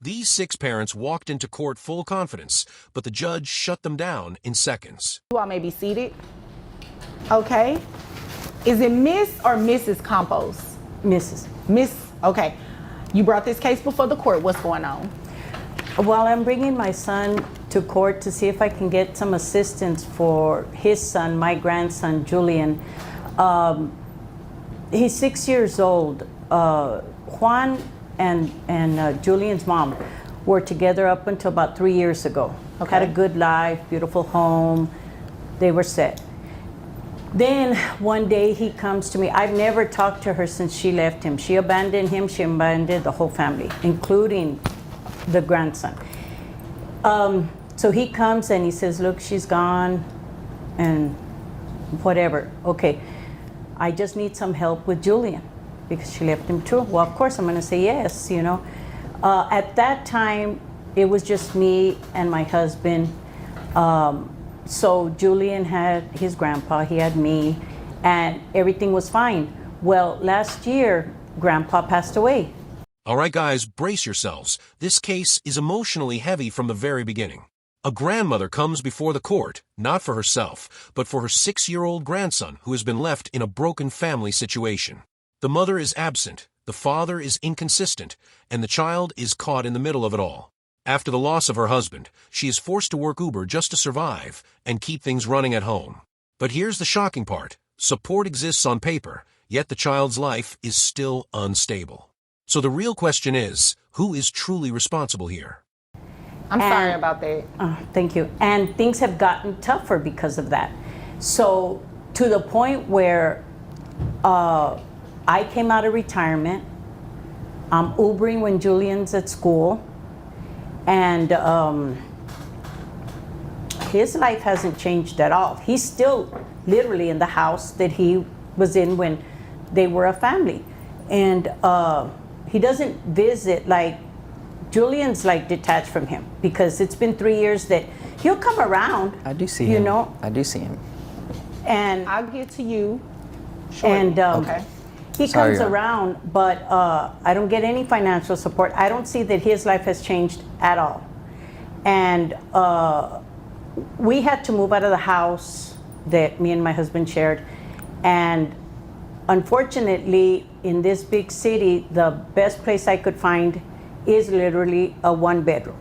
These 6 parents walked into court full confidence, but the judge shut them down in seconds. You all may be seated. Okay. Is it Miss or Mrs. Campos? Mrs. Miss, okay. You brought this case before the court. What's going on? Well, I'm bringing my son to court to see if I can get some assistance for his son, my grandson, Julian. He's 6 years old. Juan and Julian's mom were together up until about 3 years ago. Okay. Had a good life, beautiful home. They were set. Then one day he comes to me. I've never talked to her since she left him. She abandoned him. She abandoned the whole family, including the grandson. So he comes and he says, look, she's gone and whatever. Okay, I just need some help with Julian because she left him too. Well, of course I'm going to say yes, you know. At that time, it was just me and my husband. So Julian had his grandpa, he had me, and everything was fine. Well, last year, Grandpa passed away. All right, guys, brace yourselves. This case is emotionally heavy from the very beginning. A grandmother comes before the court, not for herself, but for her 6-year-old grandson who has been left in a broken family situation. The mother is absent, the father is inconsistent, and the child is caught in the middle of it all. After the loss of her husband, she is forced to work Uber just to survive and keep things running at home. But here's the shocking part. Support exists on paper, yet the child's life is still unstable. So the real question is, who is truly responsible here? I'm sorry about that. Thank you. And things have gotten tougher because of that. So to the point where I came out of retirement, I'm Ubering when Julian's at school, and his life hasn't changed at all. He's still literally in the house that he was in when they were a family. And he doesn't visit, like, Julian's like detached from him because it's been 3 years that he'll come around. I do see you him. know? I do see him. And I'll get to you shortly. And okay. he Sorry, comes around, but I don't get any financial support. I don't see that his life has changed at all. And we had to move out of the house that me and my husband shared. And unfortunately, in this big city, the best place I could find is literally a 1-bedroom.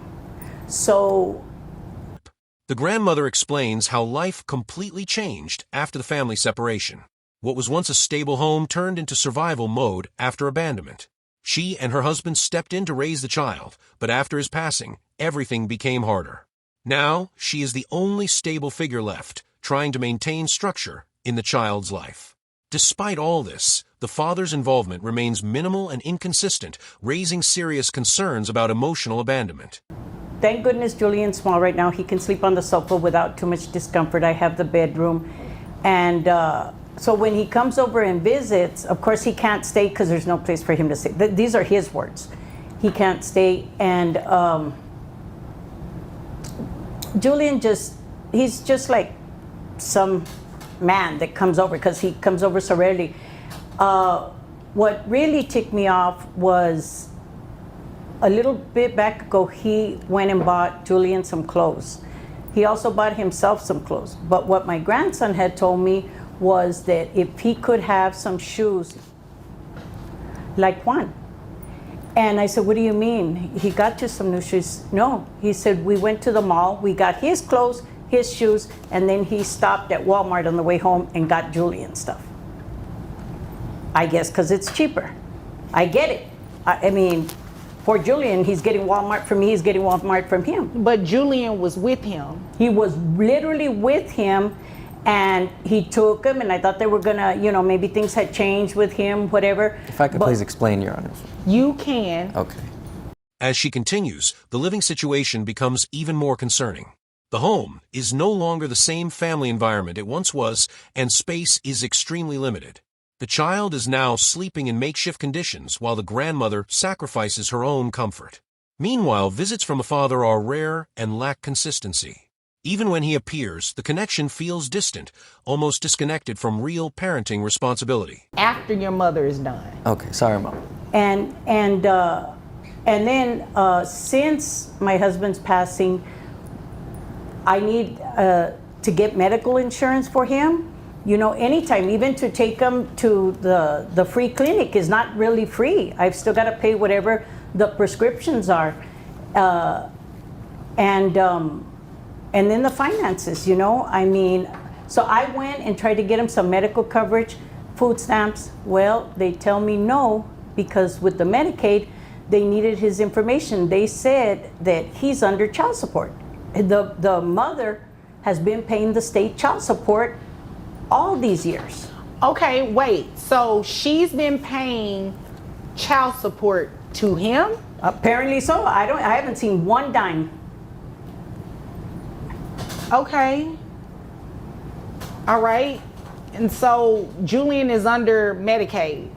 So the grandmother explains how life completely changed after the family separation. What was once a stable home turned into survival mode after abandonment. She and her husband stepped in to raise the child, but after his passing, everything became harder. Now, she is the only stable figure left, trying to maintain structure in the child's life. Despite all this, the father's involvement remains minimal and inconsistent, raising serious concerns about emotional abandonment. thank goodness Julian's small right now. He can sleep on the sofa without too much discomfort. I have the bedroom. And so when he comes over and visits, of course he can't stay because there's no place for him to stay. These are his words. He can't stay. And Julian he's just like some man that comes over because he comes over so rarely. What really ticked me off was a little bit back ago, he went and bought Julian some clothes. He also bought himself some clothes. But what my grandson had told me was that if he could have some shoes like Juan. And I said, what do you mean? He got you some new shoes? No, he said, we went to the mall, we got his clothes, his shoes, and then he stopped at Walmart on the way home and got Julian stuff. I guess because it's cheaper. I get it. I mean, for Julian, he's getting Walmart from me, he's getting Walmart from him. But Julian was with him. He was literally with him, and he took him, and I thought they were gonna, maybe things had changed with him, whatever. If I could please explain, Your Honor. You can. Okay. As she continues, the living situation becomes even more concerning. The home is no longer the same family environment it once was, and space is extremely limited. The child is now sleeping in makeshift conditions while the grandmother sacrifices her own comfort. Meanwhile, visits from the father are rare and lack consistency. Even when he appears, the connection feels distant, almost disconnected from real parenting responsibility. After your mother is done. Okay, sorry, Mom. And And then since my husband's passing, I need to get medical insurance for him. You know, anytime, even to take him to the free clinic is not really free. I've still got to pay whatever the prescriptions are. And then the finances, you know, I mean, so I went and tried to get him some medical coverage, food stamps. Well, they tell me no, because with the Medicaid, they needed his information. They said that he's under child support. The mother has been paying the state child support all these years. Okay, wait. So she's been paying child support to him? Apparently so. I haven't seen one dime. Okay. All right. And so Julian is under Medicaid.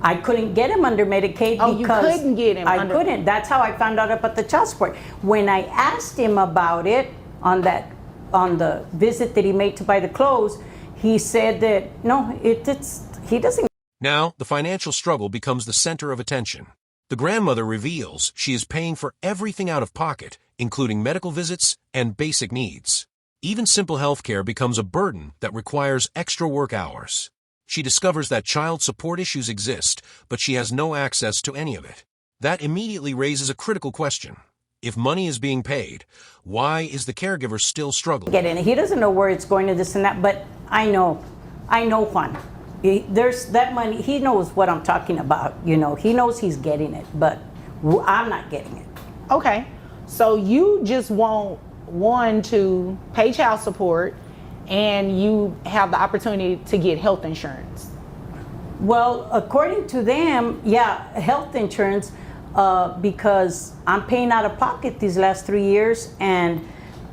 I couldn't get him under Medicaid Oh, because you couldn't get him I under... couldn't. That's how I found out about the child support. When I asked him about it on the visit that he made to buy the clothes, he said that no, he doesn't. Now, the financial struggle becomes the center of attention. The grandmother reveals she is paying for everything out of pocket, including medical visits and basic needs. Even simple health care becomes a burden that requires extra work hours. She discovers that child support issues exist, but she has no access to any of it. That immediately raises a critical question. If money is being paid, why is the caregiver still struggling? Get in. He doesn't know where it's going to this and that, but I know Juan. There's that money. He knows what I'm talking about. You know, he knows he's getting it, but I'm not getting it. Okay. So you just want one to pay child support and you have the opportunity to get health insurance. Well, according to them, yeah, health insurance, because I'm paying out of pocket these last 3 years, and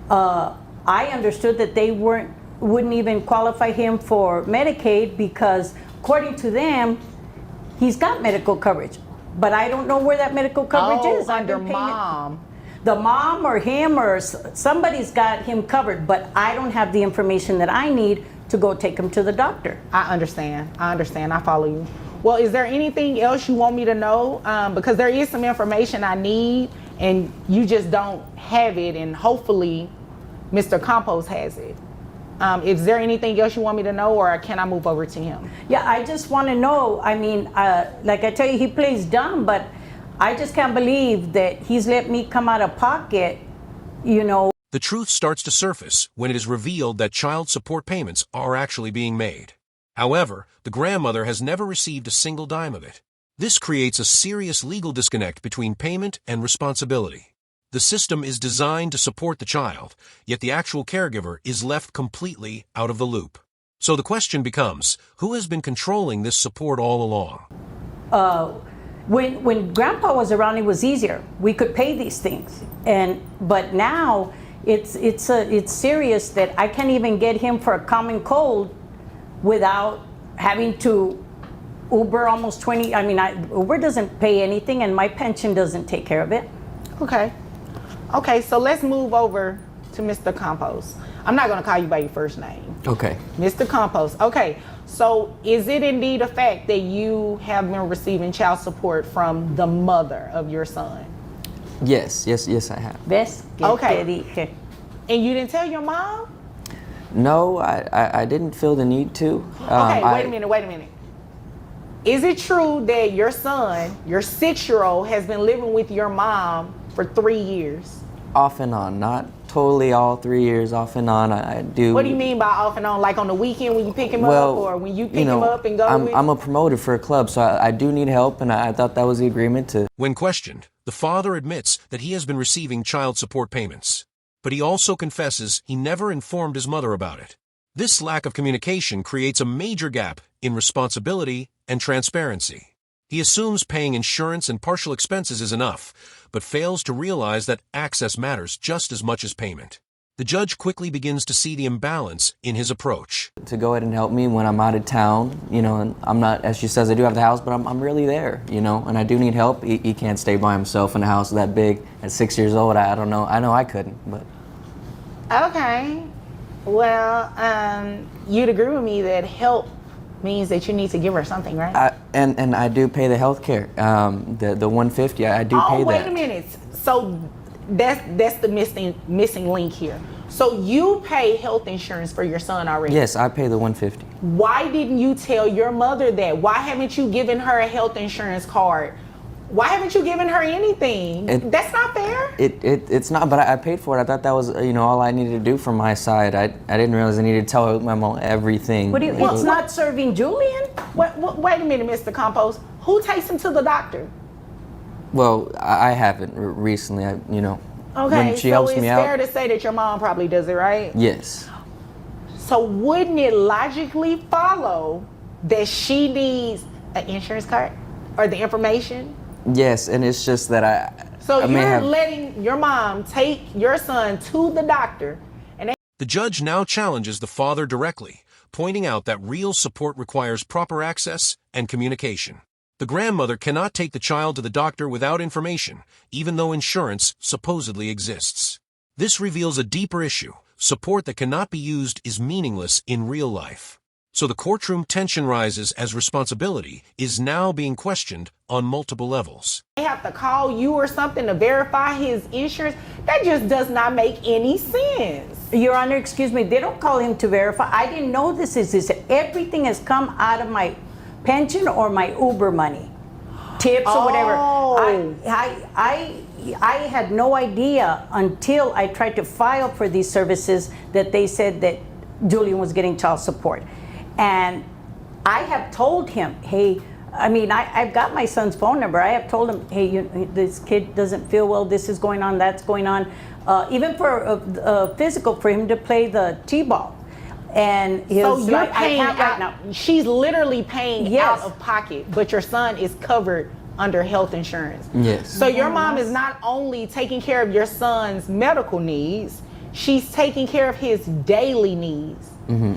I understood that they wouldn't even qualify him for Medicaid because, according to them, he's got medical coverage. But I don't know where that medical coverage is. Under mom. The mom or him or somebody's got him covered, but I don't have the information that I need to go take him to the doctor. I understand. I follow you. Well, is there anything else you want me to know? Because there is some information I need and you just don't have it, and hopefully Mr. Campos has it. Is there anything else you want me to know, or can I move over to him? Yeah, I just want to know. I mean, like I tell you, he plays dumb, but I just can't believe that he's let me come out of pocket, you know. The truth starts to surface when it is revealed that child support payments are actually being made. However, the grandmother has never received a single dime of it. This creates a serious legal disconnect between payment and responsibility. The system is designed to support the child, yet the actual caregiver is left completely out of the loop. So the question becomes, who has been controlling this support all along? When Grandpa was around, it was easier. We could pay these things, but now it's serious that I can't even get him for a common cold without having to Uber almost 20. I mean, Uber doesn't pay anything, and my pension doesn't take care of it. Okay, so let's move over to Mr. Campos. I'm not going to call you by your first name. Okay. Mr. Campos. Okay, so is it indeed a fact that you have been receiving child support from the mother of your son? Yes, I have. ¿Ves? Okay. And you didn't tell your mom? No, I didn't feel the need to. Okay, wait a minute. Is it true that your son, your 6-year-old, has been living with your mom for 3 years? Off and on, not totally all 3 years, off and on. I do. What do you mean by off and on? Like on the weekend when you pick him up, or when you pick him up and go with? I'm a promoter for a club, so I do need help, and I thought that was the agreement to. When questioned, the father admits that he has been receiving child support payments. But he also confesses he never informed his mother about it. This lack of communication creates a major gap in responsibility and transparency. He assumes paying insurance and partial expenses is enough, but fails to realize that access matters just as much as payment. The judge quickly begins to see the imbalance in his approach. To go ahead and help me when I'm out of town, and I'm not, as she says, I do have the house, but I'm really there, and I do need help. He can't stay by himself in a house that big at 6 years old. I don't know. I know I couldn't, but. Okay. Well, you'd agree with me that help means that you need to give her something, right? And I do pay the health care, the 150. I do pay that. Oh, wait a minute. So that's the missing link here. So you pay health insurance for your son already? Yes, I pay the 150. Why didn't you tell your mother that? Why haven't you given her a health insurance card? Why haven't you given her anything? That's not fair. It's not, but I paid for it. I thought that was, all I needed to do from my side. I didn't realize I needed to tell my mom everything. What do you, it's not serving Julian? Wait a minute, Mr. Compost. Who takes him to the doctor? Well, I haven't recently. Okay, when she so helps it's me out. fair to say that your mom probably does it, right? Yes. So wouldn't it logically follow that she needs an insurance card or the information? Yes, and it's just that So I you're letting your mom take your son to the doctor, and The judge now challenges the father directly, pointing out that real support requires proper access and communication. The grandmother cannot take the child to the doctor without information, even though insurance supposedly exists. This reveals a deeper issue. Support that cannot be used is meaningless in real life. So the courtroom tension rises as responsibility is now being questioned on multiple levels. they have to call you or something to verify his insurance. That just does not make any sense. Your Honor, excuse me, they don't call him to verify. I didn't know this. Everything has come out of my pension or my Uber money, tips or whatever. I had no idea until I tried to file for these services that they said that Julian was getting child support. And I have told him, hey, I've got my son's phone number. I have told him, hey, this kid doesn't feel well. This is going on, that's going on. Even for physical, for him to play the T-ball. And so you're paying out right now. She's literally paying Yes. out of pocket, but your son is covered under health insurance. Yes. So your mom is not only taking care of your son's medical needs, she's taking care of his daily needs. Mm-hmm.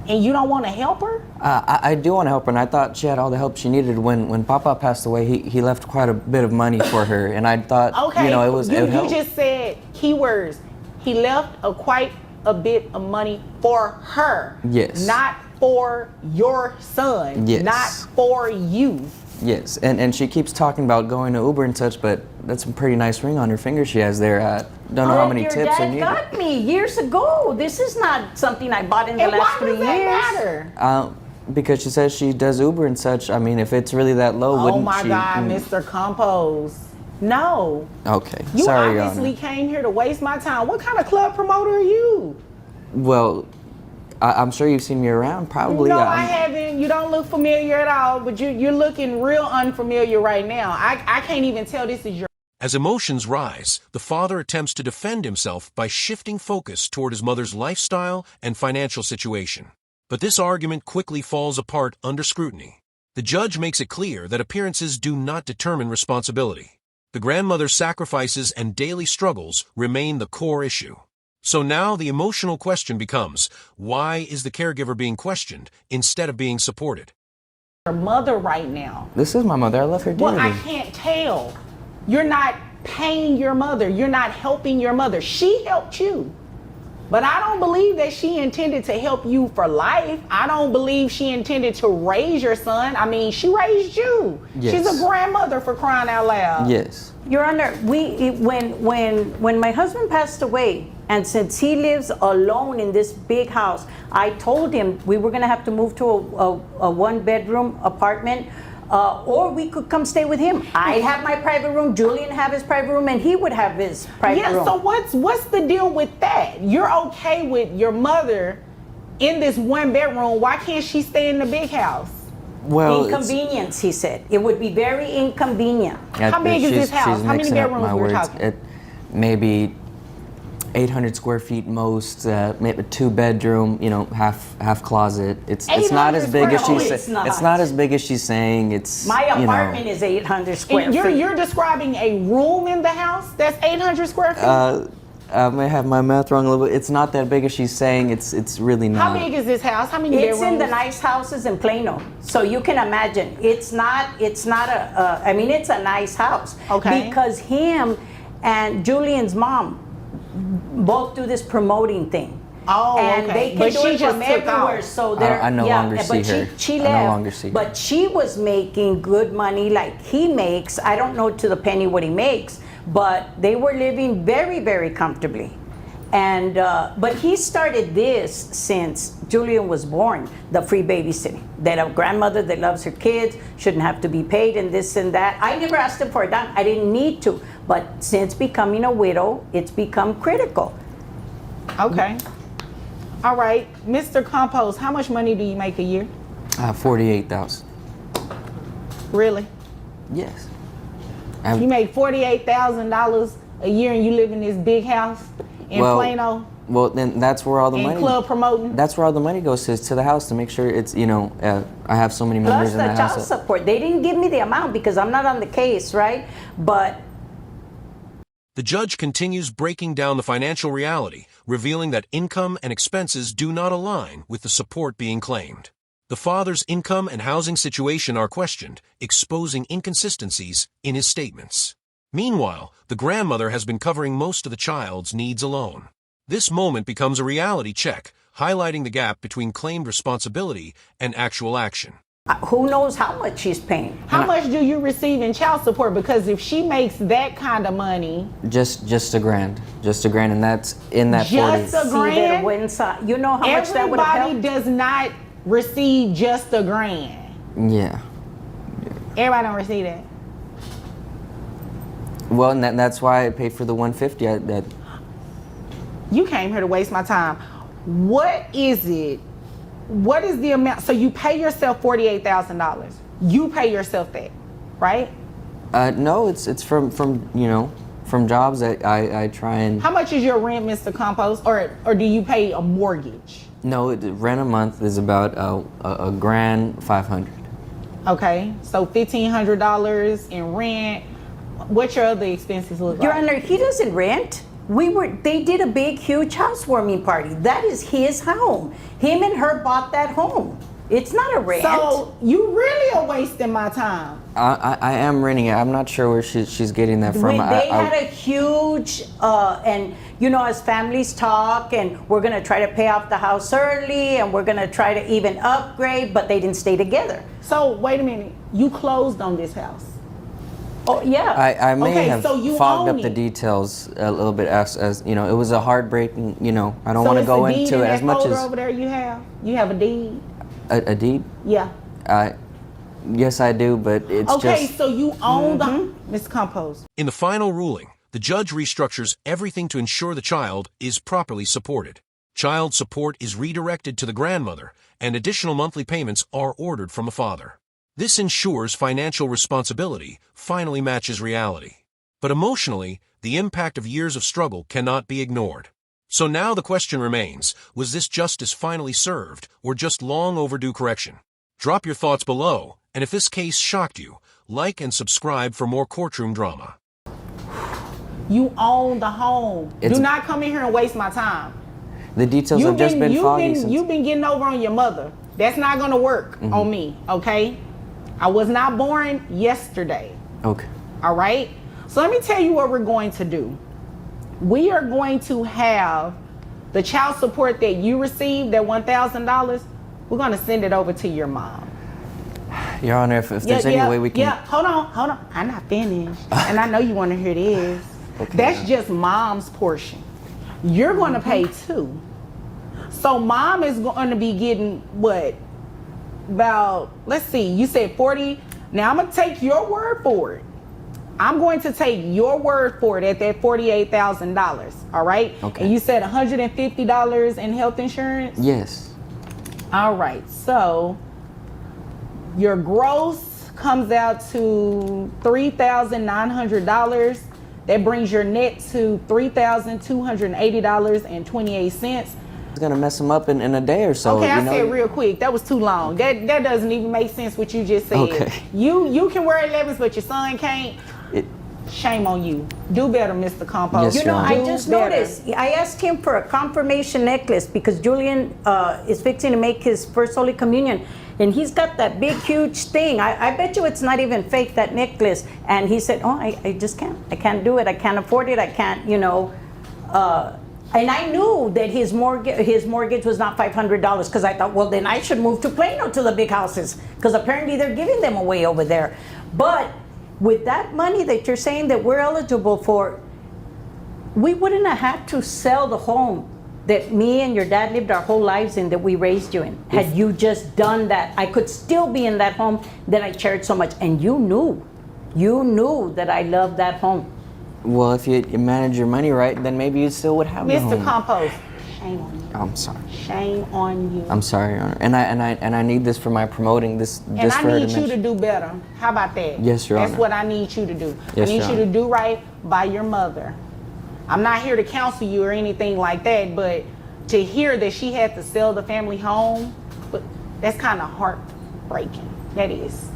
And you don't want to help her? I do want to help her, and I thought she had all the help she needed. When Papa passed away, he left quite a bit of money for her, and I thought, Okay, it would help. You just said keywords. He left quite a bit of money for her. Yes. Not for your son. Yes. Not for you. Yes, and she keeps talking about going to Uber and such, but that's a pretty nice ring on her finger she has there. I don't know how many tips are needed. Your dad got me years ago. This is not something I bought in the last 3 years. Why does that matter? Because she says she does Uber and such. I mean, if it's really that low, wouldn't she? Oh my God, Mr. Compose. No. Okay, You sorry, Your obviously Honor. came here to waste my time. What kind of club promoter are you? Well, I'm sure you've seen me around, probably. No, I haven't. You don't look familiar at all, but you're looking real unfamiliar right now. I can't even tell this is your... As emotions rise, the father attempts to defend himself by shifting focus toward his mother's lifestyle and financial situation. But this argument quickly falls apart under scrutiny. The judge makes it clear that appearances do not determine responsibility. The grandmother's sacrifices and daily struggles remain the core issue. So now the emotional question becomes, why is the caregiver being questioned instead of being supported? Your mother right now. This is my mother. I love her dearly. Well, I can't tell. You're not paying your mother. You're not helping your mother. She helped you. But I don't believe that she intended to help you for life. I don't believe she intended to raise your son. I mean, she raised you. Yes. She's a grandmother, for crying out loud. Yes. Your Honor, when my husband passed away, and since he lives alone in this big house, I told him we were going to have to move to a one-bedroom apartment, or we could come stay with him. I'd have my private room, Julian have his private room, and he would have his private room. Yeah, so what's the deal with that? You're okay with your mother in this one-bedroom. Why can't she stay in the big house? Well, Inconvenience, he said. It would be very inconvenient. How big is this house? How many bedrooms we're talking? Maybe 800 square feet most, maybe 2-bedroom, half closet. It's not as big as she's saying. It's not as big as she's saying. It's My apartment is 800 square And feet. you're describing a room in the house that's 800 square feet? I may have my math wrong a little bit. It's not that big as she's saying. It's really not. How big is this house? How many It's bedrooms? in the nice houses in Plano, so you can imagine. It's not it's a nice house. Okay. Because him and Julian's mom both do this promoting thing. Oh, and okay. they can But do she it just from took everywhere. off. So they're I no longer see but her. She I left, no longer see her. but she was making good money like he makes. I don't know to the penny what he makes, but they were living very, very comfortably. And but he started this since Julian was born, the free babysitting. That a grandmother that loves her kids shouldn't have to be paid and this and that. I never asked him for a dime. I didn't need to. But since becoming a widow, it's become critical. Okay. All right, Mr. Compost, how much money do you make a year? 48,000. Really? Yes. You make $48,000 a year and you live in this big house in Plano? Well, then that's where all the and money. club promoting? That's where all the money goes to the house to make sure it's I have so many members Plus in the the child house. support. They didn't give me the amount because I'm not on the case, right? But The judge continues breaking down the financial reality, revealing that income and expenses do not align with the support being claimed. The father's income and housing situation are questioned, exposing inconsistencies in his statements. Meanwhile, the grandmother has been covering most of the child's needs alone. This moment becomes a reality check, highlighting the gap between claimed responsibility and actual action. who knows how much she's paying? How much do you receive in child support? Because if she makes that kind of money, Just $1,000, and that's in that Just 40. a grand? See that inside. You know how much that would have everybody helped? does not receive just a grand. Yeah. Everybody don't receive that. Well, and that's why I paid for the 150. That You came here to waste my time. What is it? What is the amount? So you pay yourself $48,000. You pay yourself that, right? no, it's from jobs that I try and. How much is your rent, Mr. Compost, or do you pay a mortgage? No, rent a month is about a grand 500. Okay, so $1,500 in rent. What's your other expenses look Your like? Honor, he doesn't rent. They did a big, huge housewarming party. That is his home. Him and her bought that home. It's not a rent. So you really are wasting my time. I am renting it. I'm not sure where she's getting that from. They had a huge, and as families talk, and we're gonna try to pay off the house early, and we're gonna try to even upgrade, but they didn't stay together. So wait a minute, you closed on this house. Oh yeah. I may Okay, have so you fogged own up the it. details a little bit as it was a heartbreaking. I don't So want to it's go a deed into in it that as much folder as over there. You have a deed. a deed. Yeah. Yes, I do, but it's Okay, just. so you own the Miss Compost. In the final ruling, the judge restructures everything to ensure the child is properly supported. Child support is redirected to the grandmother, and additional monthly payments are ordered from the father. This ensures financial responsibility finally matches reality. But emotionally, the impact of years of struggle cannot be ignored. So now the question remains, was this justice finally served, or just long overdue correction? Drop your thoughts below, and if this case shocked you, like and subscribe for more courtroom drama. You own the home. It's- Do not come in here and waste my time. The details have just been foggy since. You've been getting over on your mother. That's not gonna work on me, okay? I was not born yesterday. Okay. All right? So let me tell you what we're going to do. We are going to have the child support that you received, that $1,000, we're going to send it over to your mom. Your Honor, if there's any way we can. Yeah, hold on. I'm not finished. And I know you want to hear this. Okay. That's just mom's portion. You're going to pay too. So mom is going to be getting what? About, let's see, you said 40. Now I'm going to take your word for it. I'm going to take your word for it at that $48,000, all right? Okay. And you said $150 in health insurance? Yes. All right, so your gross comes out to $3,900. That brings your net to $3,280.28. It's gonna mess him up in a day or so. Okay, I said real quick. That was too long. That doesn't even make sense what you just said. Okay. You can wear 11s, but your son can't. It- Shame on you. Do better, Mr. Compost. Yes, Your Honor. I Do just better. noticed, I asked him for a confirmation necklace because Julian is fixing to make his first Holy Communion. And he's got that big, huge thing. I bet you it's not even fake, that necklace. And he said, I just can't. I can't do it. I can't afford it. I can't, And I knew that his mortgage was not $500 because I thought, well, then I should move to Plano to the big houses because apparently they're giving them away over there. But with that money that you're saying that we're eligible for, we wouldn't have had to sell the home that me and your dad lived our whole lives in, that we raised you in. Had you just done that, I could still be in that home that I cherished so much. And you knew that I loved that home. Well, if you manage your money right, then maybe you still would have the home. Mr. Compost, shame on you. I'm sorry. Shame on you. I'm sorry, Your Honor. And I need this for my promoting this. And this I for her need to you to do better. How about that? Yes, Your Honor. That's what I need you to do. Yes, I need Your you to Honor. do right by your mother. I'm not here to counsel you or anything like that, but to hear that she had to sell the family home, but that's kind of heartbreaking. That is.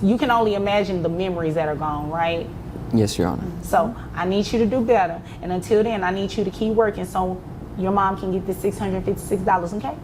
You can only imagine the memories that are gone, right? Yes, Your Honor. So I need you to do better. And until then, I need you to keep working so your mom can get this $656, okay?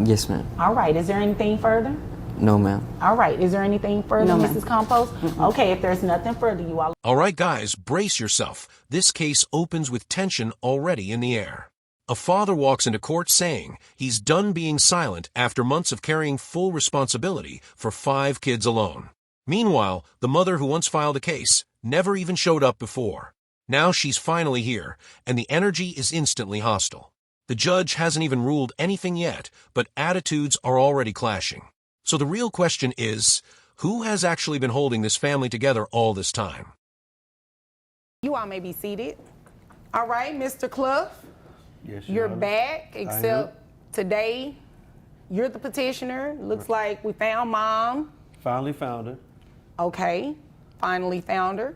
Yes, ma'am. All right. Is there anything further? No, ma'am. All right. Is there anything further, No, ma'am. Mrs. Compost? Okay. If there's nothing further, you all. All right, guys, brace yourself. This case opens with tension already in the air. A father walks into court saying he's done being silent after months of carrying full responsibility for 5 kids alone. Meanwhile, the mother who once filed a case never even showed up before. Now she's finally here, and the energy is instantly hostile. The judge hasn't even ruled anything yet, but attitudes are already clashing. So the real question is, who has actually been holding this family together all this time? You all may be seated. All right, Mr. Clough, Yes, you're Your Honor. back, except today you're the petitioner. Looks like we found mom. Finally found her. Okay, finally found her.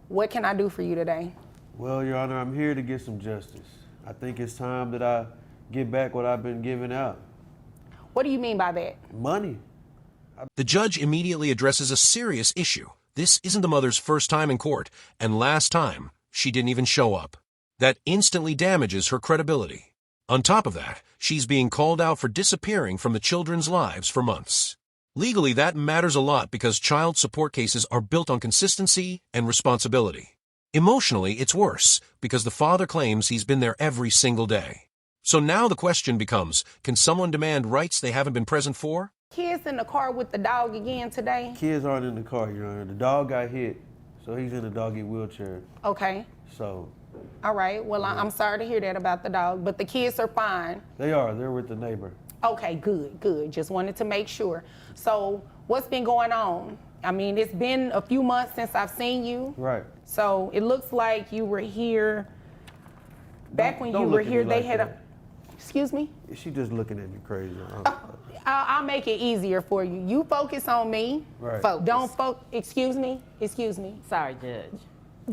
What can I do for you today? Well, Your Honor, I'm here to get some justice. I think it's time that I get back what I've been giving out. What do you mean by that? Money. The judge immediately addresses a serious issue. This isn't the mother's first time in court, and last time, she didn't even show up. That instantly damages her credibility. On top of that, she's being called out for disappearing from the children's lives for months. Legally, that matters a lot because child support cases are built on consistency and responsibility. Emotionally, it's worse because the father claims he's been there every single day. So now the question becomes, can someone demand rights they haven't been present for? Kids in the car with the dog again today? Kids aren't in the car, Your Honor. The dog got hit, so he's in a doggy wheelchair. Okay. So All right. Well, I'm sorry to hear that about the dog, but the kids are fine. they're with the neighbor. Okay, good. Just wanted to make sure. So what's been going on? I mean, it's been a few months since I've seen you. Right. So it looks like you were here, back when you Don't were look at here, me they like had that. excuse me? She just looking at me crazy. I'll make it easier for you. You focus on me. Right. Don't excuse me. Sorry, Judge.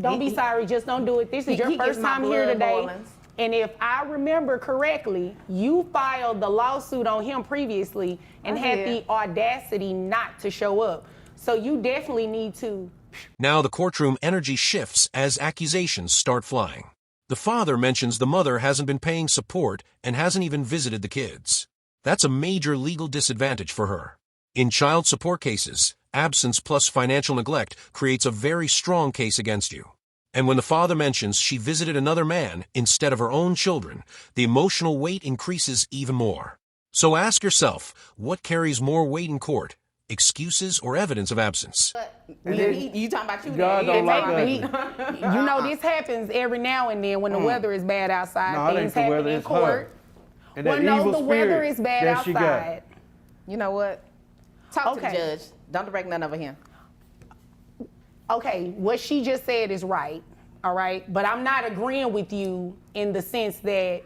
Don't be sorry, just don't do it. This is your he first gets my time here blood today. boilings. And if I remember correctly, you filed the lawsuit on him previously and I had did. the audacity not to show up. So you definitely need to. Now the courtroom energy shifts as accusations start flying. The father mentions the mother hasn't been paying support and hasn't even visited the kids. That's a major legal disadvantage for her. In child support cases, absence plus financial neglect creates a very strong case against you. And when the father mentions she visited another man instead of her own children, the emotional weight increases even more. So ask yourself, what carries more weight in court, excuses or evidence of absence? You talking about you? God don't like We- that. you know, this happens every now and then when the weather is bad outside. No, it ain't Things the happen weather, in it's court. her. And Well, that no, evil the weather spirit is bad that she got. outside. You know what? Talk to the Okay. judge. Don't direct none over him. Okay, what she just said is right, all right? But I'm not agreeing with you in the sense that,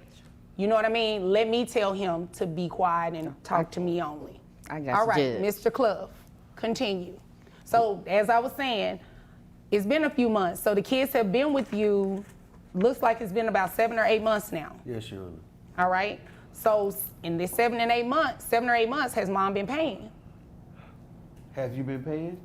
you know what I mean? Let me tell him to be quiet and talk to me only. I got All you, right, Judge. Mr. Clough, continue. So, as I was saying, it's been a few months. So the kids have been with you, looks like it's been about 7 or 8 months now, Yes, Your Honor. all right? So in this 7 or 8 months, has mom been paying? Have you been paying?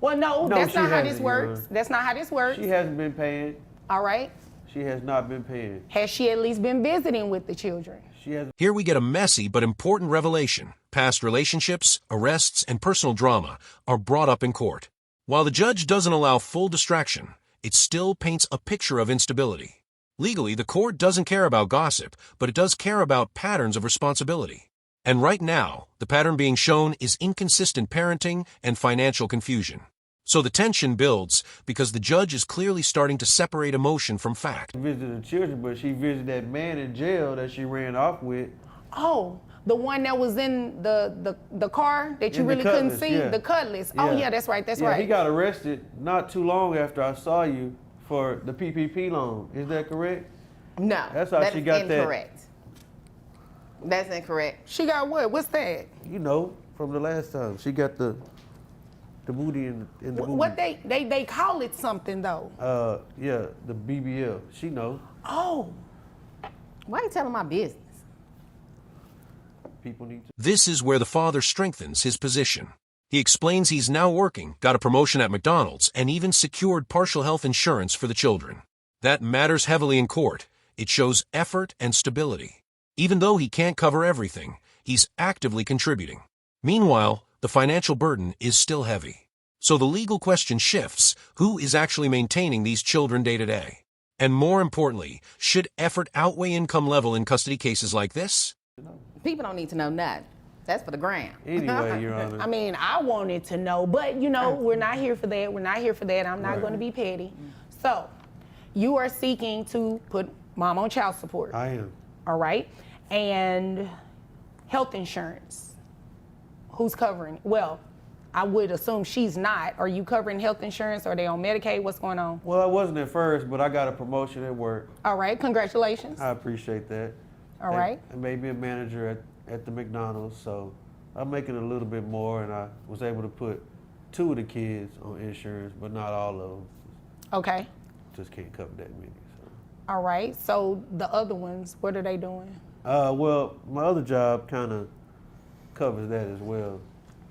Well, no, No, that's she not how this hasn't, Your works. Honor. That's not how this works, She hasn't been paying. all right? She has not been paying. Has she at least been visiting with the children? She has. Here we get a messy but important revelation. Past relationships, arrests, and personal drama are brought up in court. While the judge doesn't allow full distraction, it still paints a picture of instability. Legally, the court doesn't care about gossip, but it does care about patterns of responsibility. And right now, the pattern being shown is inconsistent parenting and financial confusion. So the tension builds because the judge is clearly starting to separate emotion from fact. She visited the children, but she visited that man in jail that she ran off with. Oh, the one that was in the car that you In the really couldn't Cutlass, see? yeah. The Cutlass. Oh, yeah, that's right, that's Yeah, right. he got arrested not too long after I saw you for the PPP loan. Is that correct? No, That's how she is got that. incorrect. That's incorrect. She got what? What's that? You know, from the last time. She got the booty in the booty. What they call it something, though. Yeah, the BBL. She know. Oh, Why are you telling my business? People need to. This is where the father strengthens his position. He explains he's now working, got a promotion at McDonald's, and even secured partial health insurance for the children. That matters heavily in court. It shows effort and stability. Even though he can't cover everything, he's actively contributing. Meanwhile, the financial burden is still heavy. So the legal question shifts: who is actually maintaining these children day to day? And more importantly, should effort outweigh income level in custody cases like this? People don't need to know nothing. That's for the gram. Anyway, Your Honor. I mean, I wanted to know, but we're not here for that. We're not here for that. I'm not going to be petty. So, you are seeking to put mom on child support. I am. All right. And health insurance. Who's covering? Well, I would assume she's not. Are you covering health insurance? Are they on Medicaid? What's going on? Well, I wasn't at first, but I got a promotion at work. All right. Congratulations. I appreciate that. All right. I made me a manager at the McDonald's, so I'm making a little bit more, and I was able to put 2 of the kids on insurance, but not all of them. Okay. Just can't cover that many. So. All right. So the other ones, what are they doing? Well, my other job kind of covers that as well.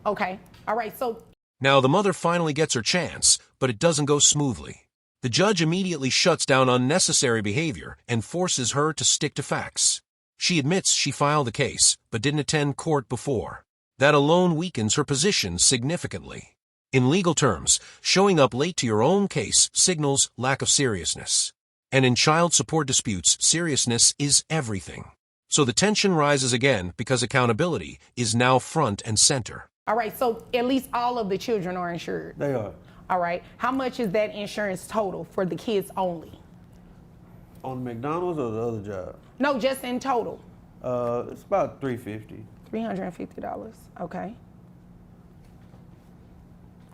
Okay. All right. So Now the mother finally gets her chance, but it doesn't go smoothly. The judge immediately shuts down unnecessary behavior and forces her to stick to facts. She admits she filed the case, but didn't attend court before. That alone weakens her position significantly. In legal terms, showing up late to your own case signals lack of seriousness. And in child support disputes, seriousness is everything. So the tension rises again because accountability is now front and center. all right. So at least all of the children are insured. They are. All right. How much is that insurance total for the kids only? On McDonald's or the other job? No, just in total. It's about $350. $350. Okay.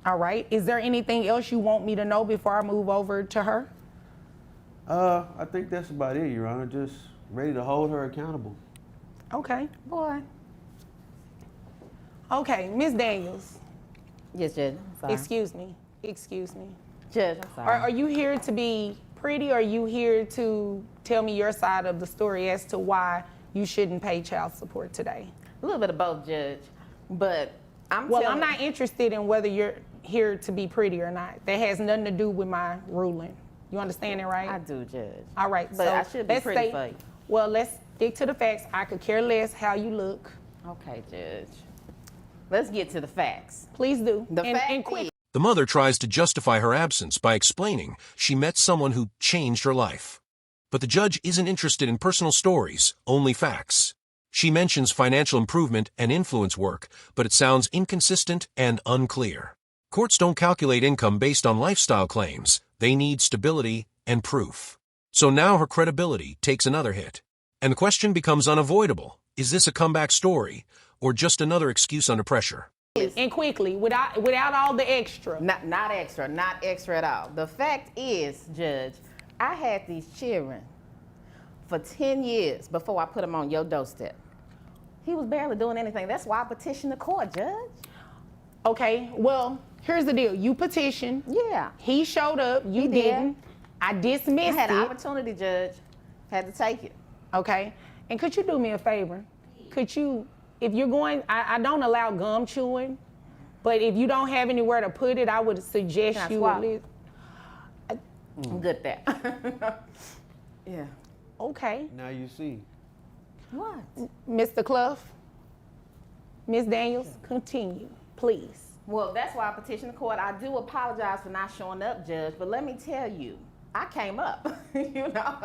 All right. Is there anything else you want me to know before I move over to her? I think that's about it, Your Honor. Just ready to hold her accountable. Okay. Boy. Okay, Miss Daniels. Yes, Judge. I'm sorry. Excuse me. Excuse me. Judge, I'm sorry. Are you here to be pretty, or are you here to tell me your side of the story as to why you shouldn't pay child support today? A little bit of both, Judge. But I'm I'm not interested in whether you're here to be pretty or not. That has nothing to do with my ruling. You understand it, right? I do, Judge. All right. But so I should be let's pretty say- for you. Well, let's stick to the facts. I could care less how you look. Okay, Judge. Let's get to the facts. Please do. The fact and quick. is, The mother tries to justify her absence by explaining she met someone who changed her life. But the judge isn't interested in personal stories, only facts. She mentions financial improvement and influence work, but it sounds inconsistent and unclear. Courts don't calculate income based on lifestyle claims. They need stability and proof. So now her credibility takes another hit. And the question becomes unavoidable. Is this a comeback story, or just another excuse under pressure? And quickly, without all the extra. not extra at all. The fact is, Judge, I had these children for 10 years before I put them on your doorstep. He was barely doing anything. That's why I petitioned the court, Judge. Okay, well, here's the deal. You petitioned. Yeah. He showed up. You He did. didn't. I I dismissed had an it. opportunity, Judge. Had to take it. Okay. And could you do me a favor? Could you, if you're going, I don't allow gum chewing, but if you don't have anywhere to put it, I would suggest Can I you swallow? at least. I'm good at that. Yeah. Okay. Now you see. What? Mr. Clough, Ms. Daniels, continue, please. Well, that's why I petitioned the court. I do apologize for not showing up, Judge, but let me tell you, I came up, you know.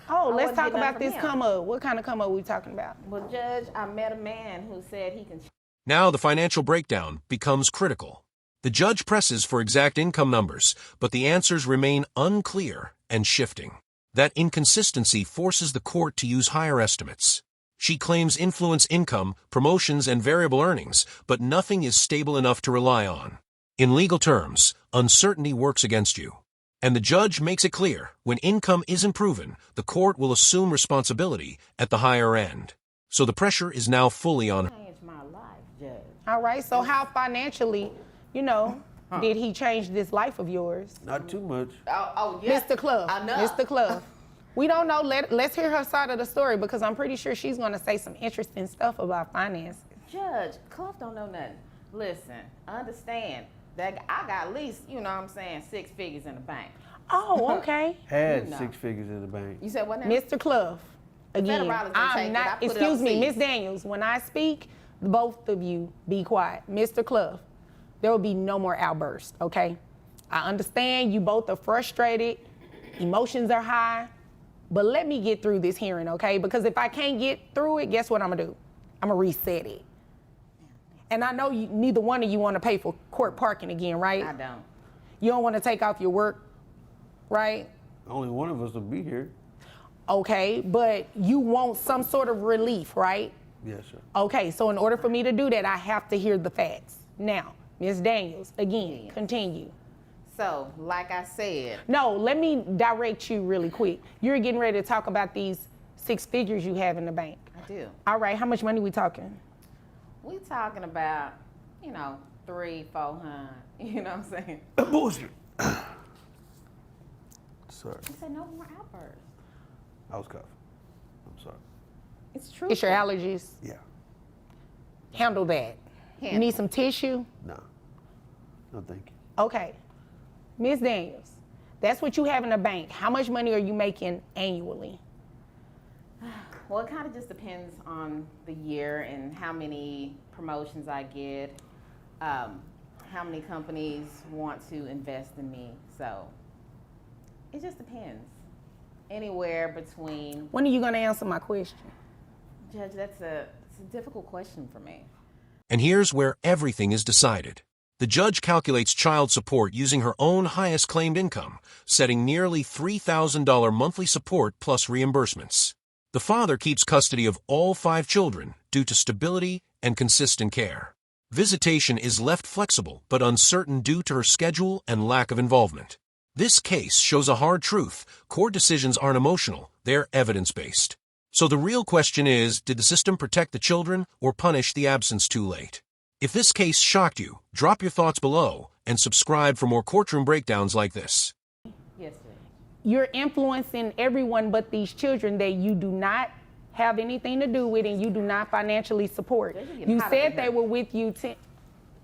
Oh, I let's wasn't talk getting about nothing this from him. come up. What kind of come up we talking about? Well, Judge, I met a man who said he can. Now the financial breakdown becomes critical. The judge presses for exact income numbers, but the answers remain unclear and shifting. That inconsistency forces the court to use higher estimates. She claims influence income, promotions, and variable earnings, but nothing is stable enough to rely on. In legal terms, uncertainty works against you. And the judge makes it clear, when income isn't proven, the court will assume responsibility at the higher end. So the pressure is now fully on her. Change my life, Judge. All right, so how financially, did he change this life of yours? Not too much. Oh yeah. Mr. Clough. I know. Mr. Clough. We don't know. Let's hear her side of the story because I'm pretty sure she's going to say some interesting stuff about finances. Judge, Clough don't know nothing. Listen, understand that I got at least, 6 figures in the bank. Oh, okay. Had You know. 6 figures in the bank. You said what now? Mr. Clough. Again, Federalism take I'm it. I not, put it excuse me, overseas. Miss Daniels, when I speak, both of you be quiet. Mr. Clough, there will be no more outbursts, okay? I understand you both are frustrated, emotions are high, but let me get through this hearing, okay? Because if I can't get through it, guess what I'm gonna do? I'm gonna reset it. And I know neither one of you wanna pay for court parking again, right? I don't. You don't wanna take off your work, right? Only one of us will be here. Okay, but you want some sort of relief, right? Yes, sir. Okay, so in order for me to do that, I have to hear the facts. Now, Ms. Daniels, again, continue. So, like I said, No, let me direct you really quick. You're getting ready to talk about these 6 figures you have in the bank. I do. All right, how much money we talking? We talking about, 300, 400. You know what I'm saying? Bullshit. Sorry. He said no more outbursts. I was coughing. I'm sorry. It's true. It's your allergies. Yeah. Handle that. You need some tissue? No. No, thank you. Okay. Ms. Daniels, that's what you have in the bank. How much money are you making annually? Well, it kind of just depends on the year and how many promotions I get, how many companies want to invest in me. So it just depends. Anywhere between. When are you going to answer my question? Judge, it's a difficult question for me. And here's where everything is decided. The judge calculates child support using her own highest claimed income, setting nearly $3,000 monthly support plus reimbursements. The father keeps custody of all 5 children due to stability and consistent care. Visitation is left flexible but uncertain due to her schedule and lack of involvement. This case shows a hard truth. Court decisions aren't emotional, they're evidence-based. So the real question is, did the system protect the children or punish the absence too late? If this case shocked you, drop your thoughts below and subscribe for more courtroom breakdowns like this. Yes, Judge. You're influencing everyone but these children that you do not have anything to do with and you do not financially support. You said they were with you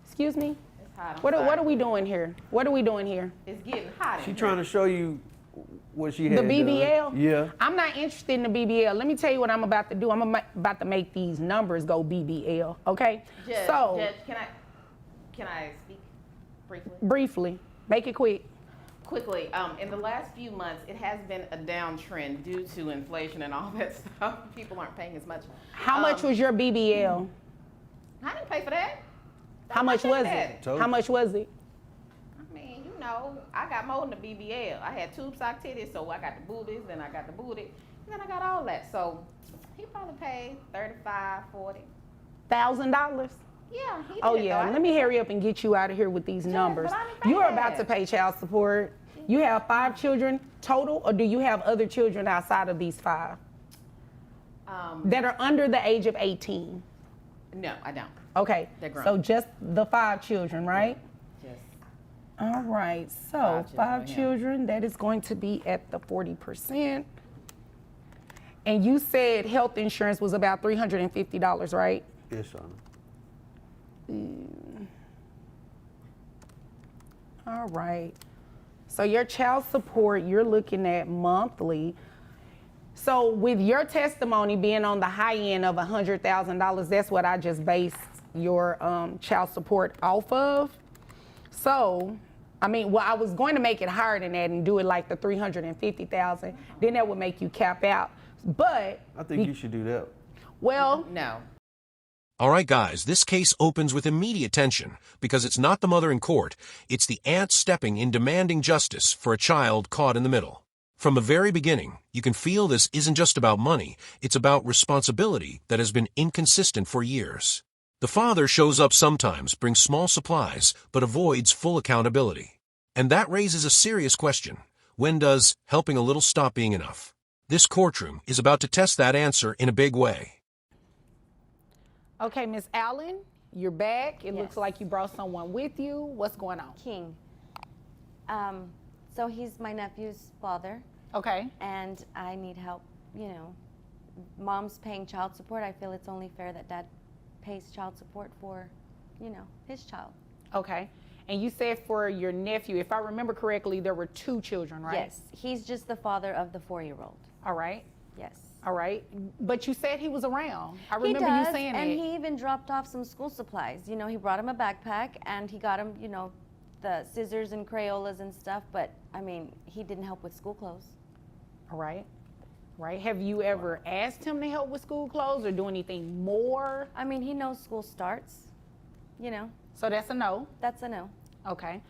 excuse me? It's hot. What are we doing here? What are we doing here? It's getting hot. She trying to show you what she had The done. BBL? Yeah. I'm not interested in the BBL. Let me tell you what I'm about to do. I'm about to make these numbers go BBL, okay? Judge, So, Judge, can I speak briefly? briefly, make it quick. Quickly, in the last few months, it has been a downtrend due to inflation and all that stuff. People aren't paying as much. How much was your BBL? I didn't pay for that. How much was it? Told How you. much was it? I mean, I got more than the BBL. I had tube sock titties, so I got the boobies, then I got the booty, and then I got all that. So he probably paid $35, $40. $1,000? Yeah, he did. Oh though. yeah, I let me hurry up and get you out of here with these numbers. but I didn't pay You are that. about to pay child support. You have 5 children total, or do you have other children outside of these 5 that are under the age of 18? No, I don't. Okay, They're grown. so just the 5 children, right? Just All right, so 5 children, 5 yeah. children, that is going to be at the 40%. And you said health insurance was about $350, right? Yes, Shauna. All right. So your child support, you're looking at monthly. So with your testimony being on the high end of $100,000, that's what I just based your child support off of. So I mean, well, I was going to make it higher than that and do it like the $350,000. Then that would make you cap out. But I think you should do that. well, No. All right, guys, this case opens with immediate tension because it's not the mother in court, it's the aunt stepping in demanding justice for a child caught in the middle. From the very beginning, you can feel this isn't just about money, it's about responsibility that has been inconsistent for years. The father shows up sometimes, brings small supplies, but avoids full accountability. And that raises a serious question. When does helping a little stop being enough? This courtroom is about to test that answer in a big way. okay, Miss Allen, you're back. It Yes. looks like you brought someone with you. What's going on? King. So he's my nephew's father, Okay. and I need help. You know, mom's paying child support. I feel it's only fair that dad pays child support for, you know, his child. Okay. And you said for your nephew, if I remember correctly, there were 2 children, right? Yes, he's just the father of the 4-year-old. All right. Yes. All right. But you said he was around. I He remember does, you saying and that. he even dropped off some school supplies. You know, he brought him a backpack, and he got him, you know, the scissors and Crayolas and stuff. But I mean, he didn't help with school clothes. All right. Right. Have you ever asked him to help with school clothes or do anything more? I mean, he knows school starts. You know, So that's a no. that's a no. Okay.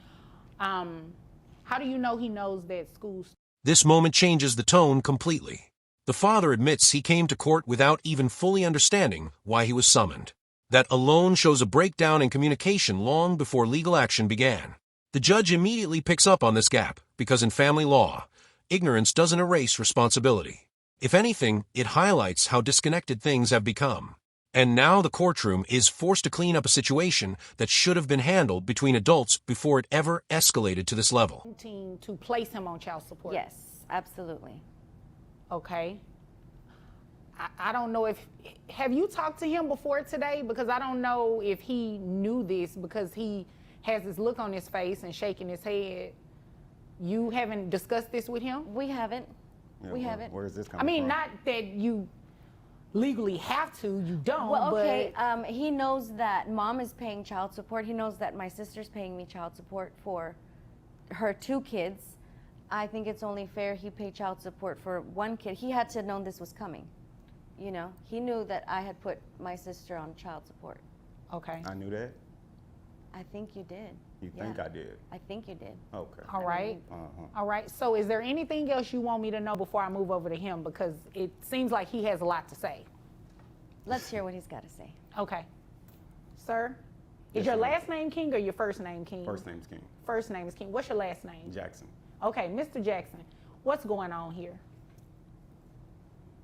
How do you know he knows that school's This moment changes the tone completely. The father admits he came to court without even fully understanding why he was summoned. That alone shows a breakdown in communication long before legal action began. The judge immediately picks up on this gap because in family law, ignorance doesn't erase responsibility. If anything, it highlights how disconnected things have become. And now the courtroom is forced to clean up a situation that should have been handled between adults before it ever escalated to this level. team to place him on child support? Yes, absolutely. Okay. I don't know if, have you talked to him before today? Because I don't know if he knew this because he has this look on his face and shaking his head. You haven't discussed this with him? We haven't. Yeah, We haven't. Where is this I coming mean, from? not that you legally have to, you don't, Well, okay. but He knows that mom is paying child support. He knows that my sister's paying me child support for her 2 kids. I think it's only fair he paid child support for 1 kid. He had to have known this was coming. You know, he knew that I had put my sister on child support. okay. I knew that. I think you did. You Yeah. think I did? I think you did. Okay. All right. Uh-huh. All right. So is there anything else you want me to know before I move over to him? Because it seems like he has a lot to say. Let's hear what he's got to say. Okay. Sir, is Yes, your ma'am. last name King or your first name King? First name's King. First name is King. What's your last name? Jackson. Okay, Mr. Jackson, what's going on here?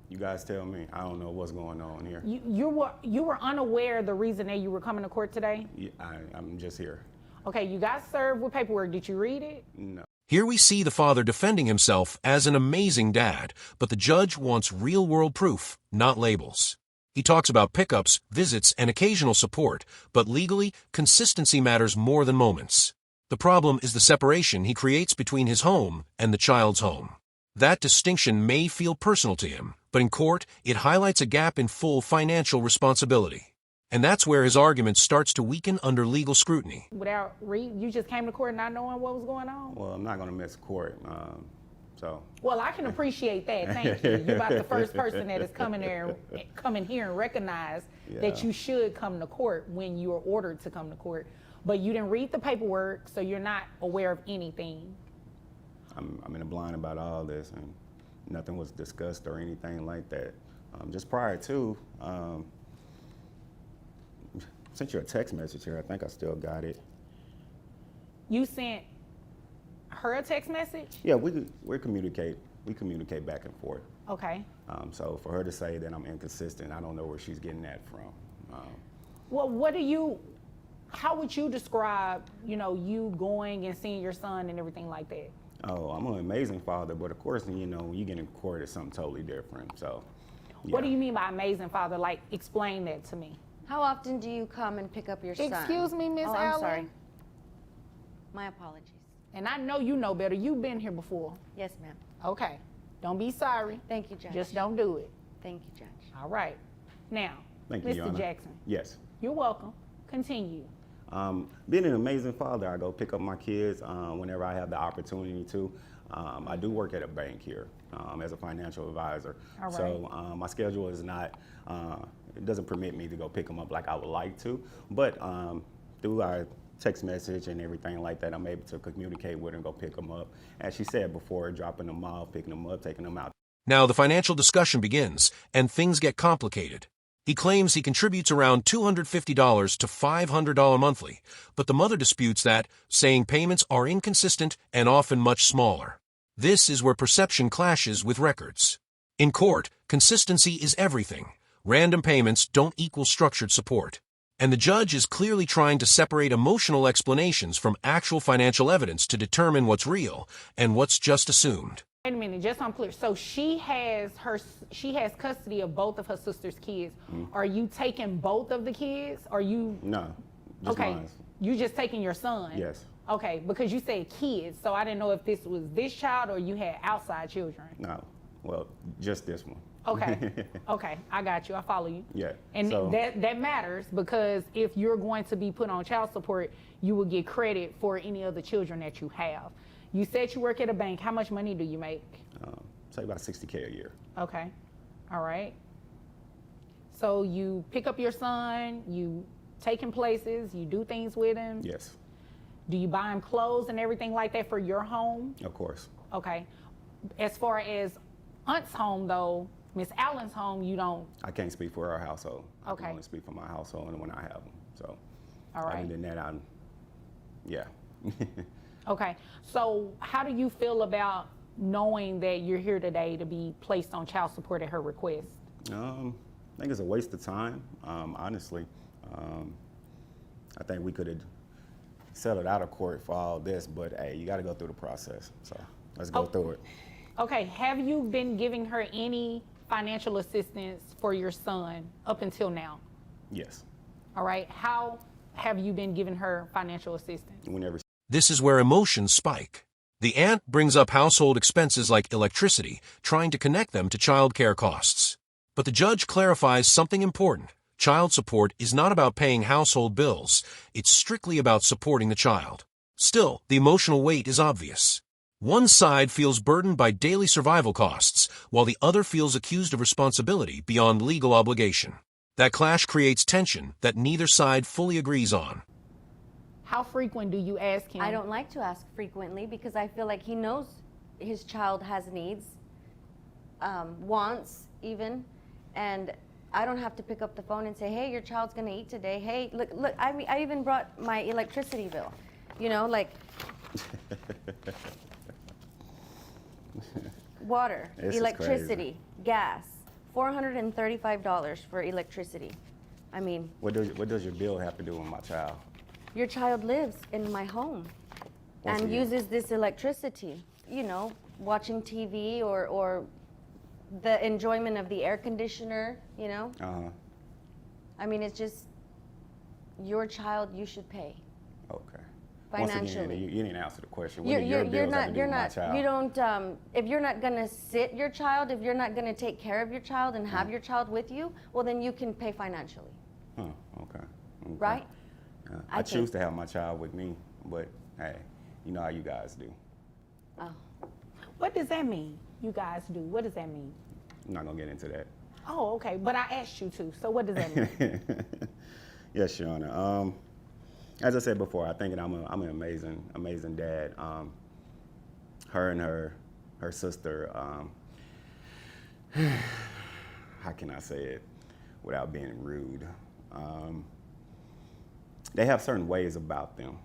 You guys tell me. I don't know what's going on here. You were unaware of the reason that you were coming to court today? I'm just here. Okay, you got served with paperwork. Did you read it? No. Here we see the father defending himself as an amazing dad, but the judge wants real-world proof, not labels. He talks about pickups, visits, and occasional support, but legally, consistency matters more than moments. The problem is the separation he creates between his home and the child's home. That distinction may feel personal to him, but in court, it highlights a gap in full financial responsibility. And that's where his argument starts to weaken under legal scrutiny. You just came to court not knowing what was going on? Well, I'm not going to miss court. So. Well, I can appreciate that. Thank you. You're about the first person that has come in here and recognize that you should come to court when you are ordered to come to court. But you didn't read the paperwork, so you're not aware of anything. I'm in a blind about all this, and nothing was discussed or anything like that. Just prior to, sent you a text message here. I think I still got it. You sent her a text message? Yeah, we communicate. We communicate back and forth. Okay. So for her to say that I'm inconsistent, I don't know where she's getting that from. Well, how would you describe, you going and seeing your son and everything like that? Oh, I'm an amazing father, but of course, when you get in court, it's something totally different. So. Yeah. What do you mean by amazing father? Like, explain that to me. How often do you come and pick up your son? Excuse me, Miss I'm Allen? sorry. My apologies. And I know you know better. You've been here before. Yes, ma'am. Okay. Don't be sorry. Thank you, Judge. Just don't do it. Thank you, Judge. All right. Now, Thank you, Your Mr. Honor. Jackson, Yes. you're welcome. Continue. Being an amazing father, I go pick up my kids whenever I have the opportunity to. I do work at a bank here as a financial advisor. All right. So my schedule is not, it doesn't permit me to go pick them up like I would like to. But through our text message and everything like that, I'm able to communicate with her and go pick them up. As she said before, dropping them off, picking them up, taking them out. Now the financial discussion begins, and things get complicated. He claims he contributes around $250 to $500 monthly, but the mother disputes that, saying payments are inconsistent and often much smaller. This is where perception clashes with records. In court, consistency is everything. Random payments don't equal structured support. And the judge is clearly trying to separate emotional explanations from actual financial evidence to determine what's real and what's just assumed. Wait a minute, just so I'm clear. So she has custody of both of her sister's kids. Are you taking both of the kids? Are you? No, just Okay, mine. you just taking your son? Yes. Okay, because you said kids, so I didn't know if this was this child or you had outside children. No, well, just this one. Okay, okay, I got you. I follow you. Yeah. And so, that matters because if you're going to be put on child support, you will get credit for any of the children that you have. You said you work at a bank. How much money do you make? say about $60K a year. Okay, all right. So you pick up your son, you take him places, you do things with him. Yes, Do you buy him clothes and everything like that for your home? of course. Okay. As far as Aunt's home though, Miss Allen's home, you don't. I can't speak for our household. I Okay. can only speak for my household and when I have them. So, All right. other than that, yeah. Okay. So how do you feel about knowing that you're here today to be placed on child support at her request? I think it's a waste of time, honestly. I think we could have settled out of court for all this, but hey, you got to go through the process. So let's go through it. Okay. Have you been giving her any financial assistance for your son up until now? Yes. All right. How have you been giving her financial assistance? Whenever. This is where emotions spike. The aunt brings up household expenses like electricity, trying to connect them to child care costs. But the judge clarifies something important. Child support is not about paying household bills. It's strictly about supporting the child. Still, the emotional weight is obvious. One side feels burdened by daily survival costs, while the other feels accused of responsibility beyond legal obligation. That clash creates tension that neither side fully agrees on. How frequent do you ask him? I don't like to ask frequently because I feel like he knows his child has needs, wants even, and I don't have to pick up the phone and say, hey, your child's gonna eat today. Hey, look, I even brought my electricity bill, you know, like water, This is electricity, gas, $435 for electricity. I mean, What does your bill have to do with my child? your child lives in my home Once and again. uses this electricity, you know, watching TV or the enjoyment of the air conditioner, you know? Uh-huh. I mean, it's just your child, you should pay. Okay. Financially. Once again, you didn't answer the question. What do your bills have to do with my child? you don't, if you're not gonna sit your child, if you're not gonna take care of your child and have your child with you, well, then you can pay financially, Huh, okay. right? I choose to have my child with me, but hey, you know how you guys do. Oh. What does that mean? You guys do. What does that mean? I'm not gonna get into that. Oh, okay. But I asked you to. So what does that mean? Yes, Shauna. As I said before, I think I'm an amazing dad. Her and her sister. How can I say it without being rude? They have certain ways about them.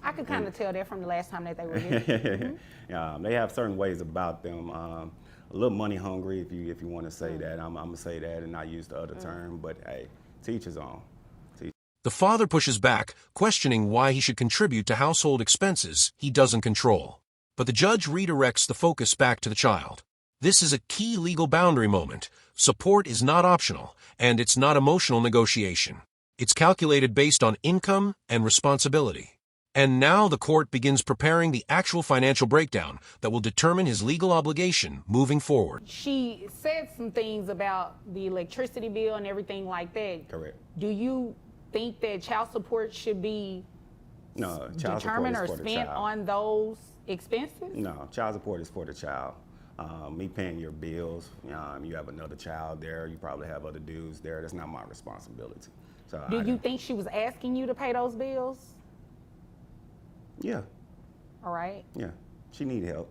I could kind of tell that from the last time that they were here. They have certain ways about them. A little money hungry, if you want to say that. I'm gonna say that and not use the other term. But hey, teach his own. The father pushes back, questioning why he should contribute to household expenses he doesn't control. But the judge redirects the focus back to the child. This is a key legal boundary moment. Support is not optional, and it's not emotional negotiation. It's calculated based on income and responsibility. And now the court begins preparing the actual financial breakdown that will determine his legal obligation moving forward. She said some things about the electricity bill and everything like that. Correct. Do you think that child support should be No, child determined support or is for the spent child. on those expenses? No, child support is for the child. Me paying your bills, you have another child there, you probably have other dudes there, that's not my responsibility. So Do you think she was asking you to pay those bills? Yeah, All right. yeah, she need help.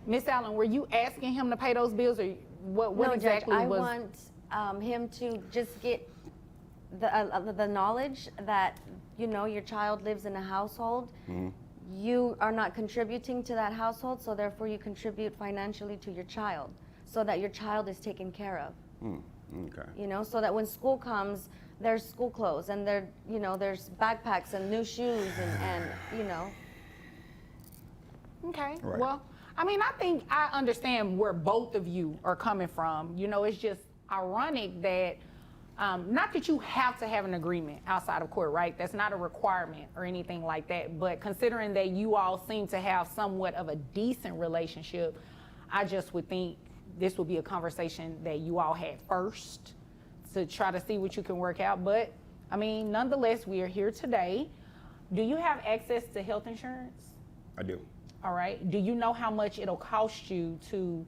Miss Allen, were you asking him to pay those bills, or what No, exactly Judge, I was? want him to just get the knowledge that, you know, your child lives in a household. You are not contributing to that household, so therefore you contribute financially to your child, so that your child is taken care of. Okay. You know, so that when school comes, there's school clothes and there, you know, there's backpacks and new shoes and you know. Okay. Right. Well, I mean, I think I understand where both of you are coming from. You know, it's just ironic that, not that you have to have an agreement outside of court, right? That's not a requirement or anything like that. But considering that you all seem to have somewhat of a decent relationship, I just would think this would be a conversation that you all had first to try to see what you can work out. But, I mean, nonetheless, we are here today. Do you have access to health insurance? I do. All right. Do you know how much it'll cost you to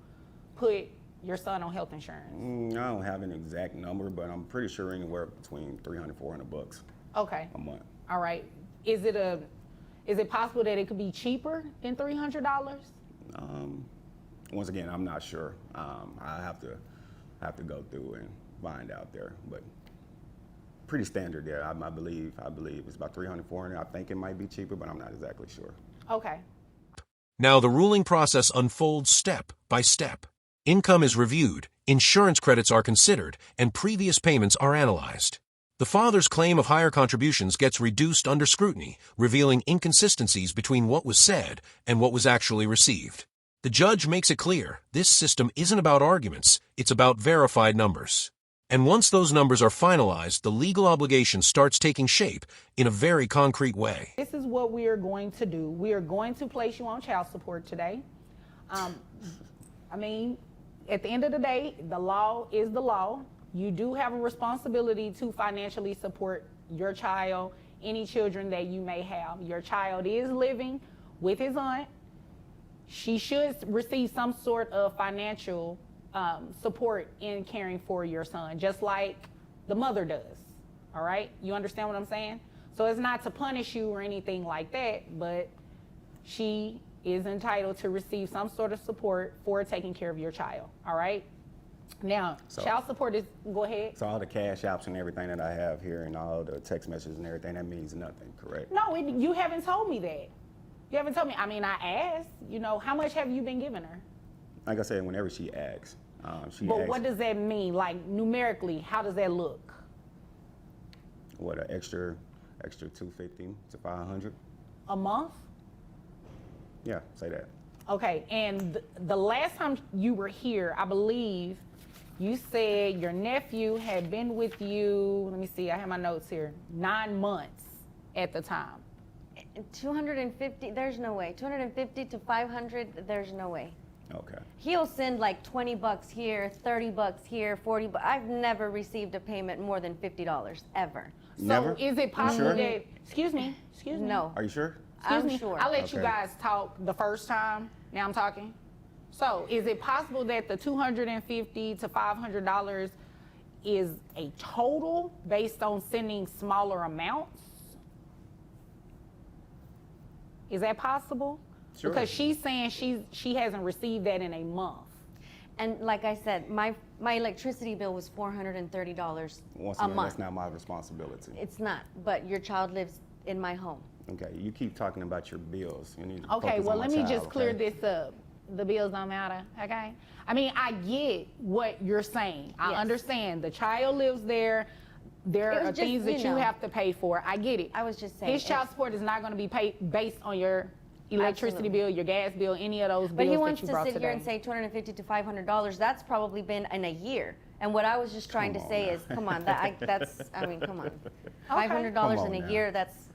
put your son on health insurance? I don't have an exact number, but I'm pretty sure anywhere between $300 and $400 Okay. a month. All right. Is it possible that it could be cheaper than $300? Once again, I'm not sure. I have to go through and find out there, but pretty standard there. I believe it's about $300, $400. I think it might be cheaper, but I'm not exactly sure. Okay. Now the ruling process unfolds step by step. Income is reviewed, insurance credits are considered, and previous payments are analyzed. The father's claim of higher contributions gets reduced under scrutiny, revealing inconsistencies between what was said and what was actually received. The judge makes it clear this system isn't about arguments, it's about verified numbers. And once those numbers are finalized, the legal obligation starts taking shape in a very concrete way. This is what we are going to do. We are going to place you on child support today. I mean, at the end of the day, the law is the law. You do have a responsibility to financially support your child, any children that you may have. Your child is living with his aunt. She should receive some sort of financial support in caring for your son, just like the mother does. All right? You understand what I'm saying? So it's not to punish you or anything like that, but she is entitled to receive some sort of support for taking care of your child. All right? Now, child support is, go ahead. So all the cash apps and everything that I have here and all the text messages and everything, that means nothing, correct? No, you haven't told me that. You haven't told me. I mean, I asked, you know, how much have you been giving her? Like I said, whenever she asks, But what does that mean? Like, numerically, how does that look? What, an extra $250 to $500? A month? Yeah, say that. Okay, and the last time you were here, I believe you said your nephew had been with you, let me see, I have my notes here, 9 months at the time. 250, there's no way. 250 to 500, there's no way. Okay. He'll send like $20 here, $30 here, $40. I've never received a payment more than $50 ever. Never? So is it possible sure? that, excuse me. No. Are you sure? Excuse I'm me. sure. I let you Okay. guys talk the first time. Now I'm talking. So is it possible that the $250 to $500 is a total based on sending smaller amounts? Is that possible? Sure. Because she's saying she hasn't received that in a month. And like I said, my electricity bill was $430 Once a again, month. that's not my responsibility. It's not, but your child lives in my home. Okay, you keep talking about your bills. You need to Okay, focus well, on my let me child, just clear okay? this up. The bills don't matter, okay? I mean, I get what you're saying. I Yes. understand. The child lives there. There It was are just, things that you you know, have to pay for. I get it. I was just saying. His child support is not going to be paid based on your electricity Absolutely. bill, your gas bill, any of those But bills he that wants you to brought sit here today. and say $250 to $500. That's probably been in a year. And what I was just trying Come to on say now. is, come on, I mean, come on. Come $500 on in a now. year, that's,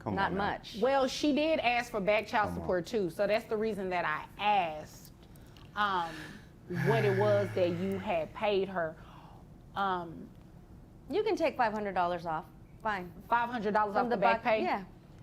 Come Not on now. much. Well, she did ask for back child support too, so that's the reason that I asked what it was that you had paid her. You can take $500 off. Fine. $500 off From the back pay? Yeah.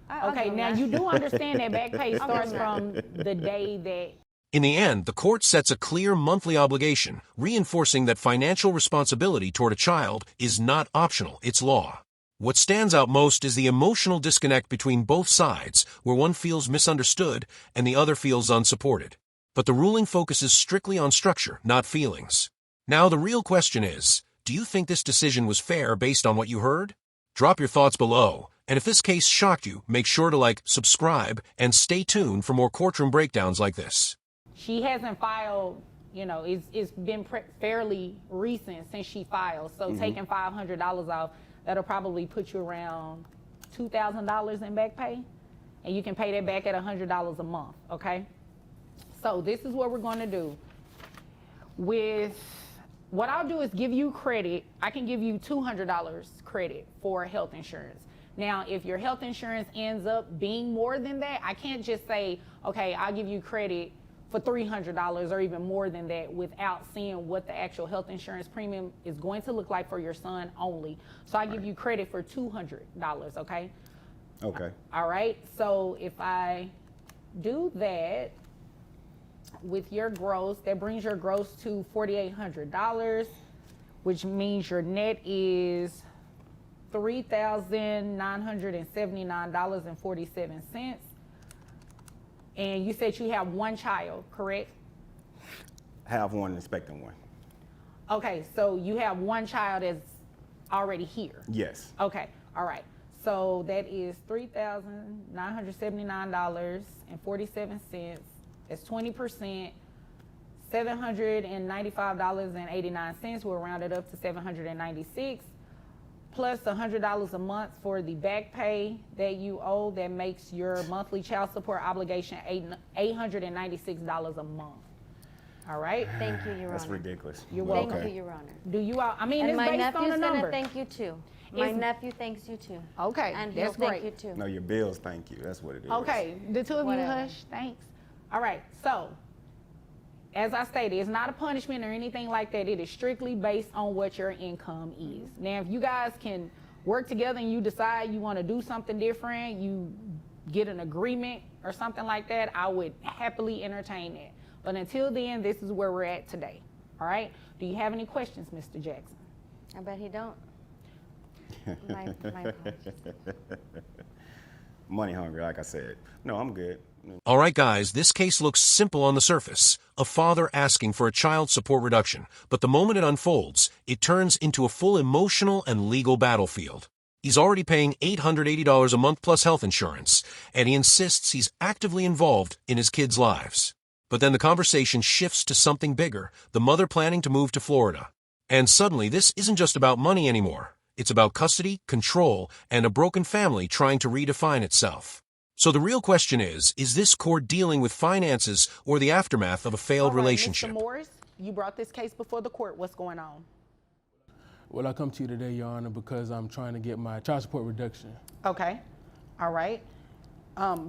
I'll Okay, give 'em now that. you do understand that back pay starts from the day that. In the end, the court sets a clear monthly obligation, reinforcing that financial responsibility toward a child is not optional, it's law. What stands out most is the emotional disconnect between both sides, where one feels misunderstood and the other feels unsupported. But the ruling focuses strictly on structure, not feelings. Now the real question is, do you think this decision was fair based on what you heard? Drop your thoughts below, and if this case shocked you, make sure to like, subscribe, and stay tuned for more courtroom breakdowns like this. She hasn't filed, it's been fairly recent since she filed. So taking $500 off, that'll probably put you around $2,000 in back pay. And you can pay that back at $100 a month, okay? So this is what we're going to do. What I'll do is give you credit. I can give you $200 credit for health insurance. Now, if your health insurance ends up being more than that, I can't just say, okay, I'll give you credit for $300 or even more than that without seeing what the actual health insurance premium is going to look like for your son only. So I give you credit for $200, okay? Okay. All right, so if I do that with your gross, that brings your gross to $4,800, which means your net is $3,979.47. And you said you have one child, correct? Have one, expecting one. Okay, so you have one child that's already here. Yes. Okay, all right. So that is $3,979.47. That's 20%. $795.89. We'll round it up to $796. Plus $100 a month for the back pay that you owe. That makes your monthly child support obligation $896 a month. All right. Thank you, Your That's Honor. ridiculous. You're But welcome. Thank okay. you, Your Honor. Do you all? I mean, And it's my based on nephew's a gonna number. thank you too. My It's- nephew thanks you too. Okay, And he'll that's thank great. you too. No, your bills, thank you. That's what it is. Okay, the two of you Whatever. hush. Thanks. All right. So, as I stated, it's not a punishment or anything like that. It is strictly based on what your income is. Now, if you guys can work together and you decide you want to do something different, you get an agreement or something like that, I would happily entertain that. But until then, this is where we're at today. All right? Do you have any questions, Mr. Jackson? I bet he don't. My apologies. Money hungry, like I said. No, I'm good. All right, guys, this case looks simple on the surface. A father asking for a child support reduction. But the moment it unfolds, it turns into a full emotional and legal battlefield. He's already paying $880 a month plus health insurance, and he insists he's actively involved in his kids' lives. But then the conversation shifts to something bigger, the mother planning to move to Florida. And suddenly, this isn't just about money anymore. It's about custody, control, and a broken family trying to redefine itself. So the real question is this court dealing with finances or the aftermath of a failed All right, relationship? Mr. Morris, you brought this case before the court. What's going on? Well, I come to you today, Your Honor, because I'm trying to get my child support reduction. Okay. All right.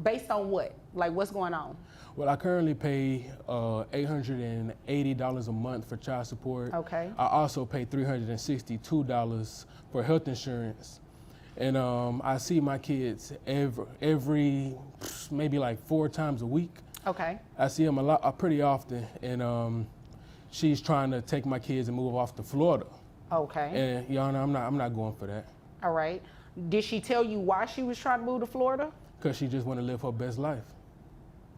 Based on what? Like, what's going on? Well, I currently pay $880 a month for child support. Okay. I also pay $362 for health insurance. And I see my kids every maybe like 4 times a week. Okay. I see them pretty often. And she's trying to take my kids and move off to Florida. Okay. And Your Honor, I'm not going for that. All right. Did she tell you why she was trying to move to Florida? Because she just want to live her best life.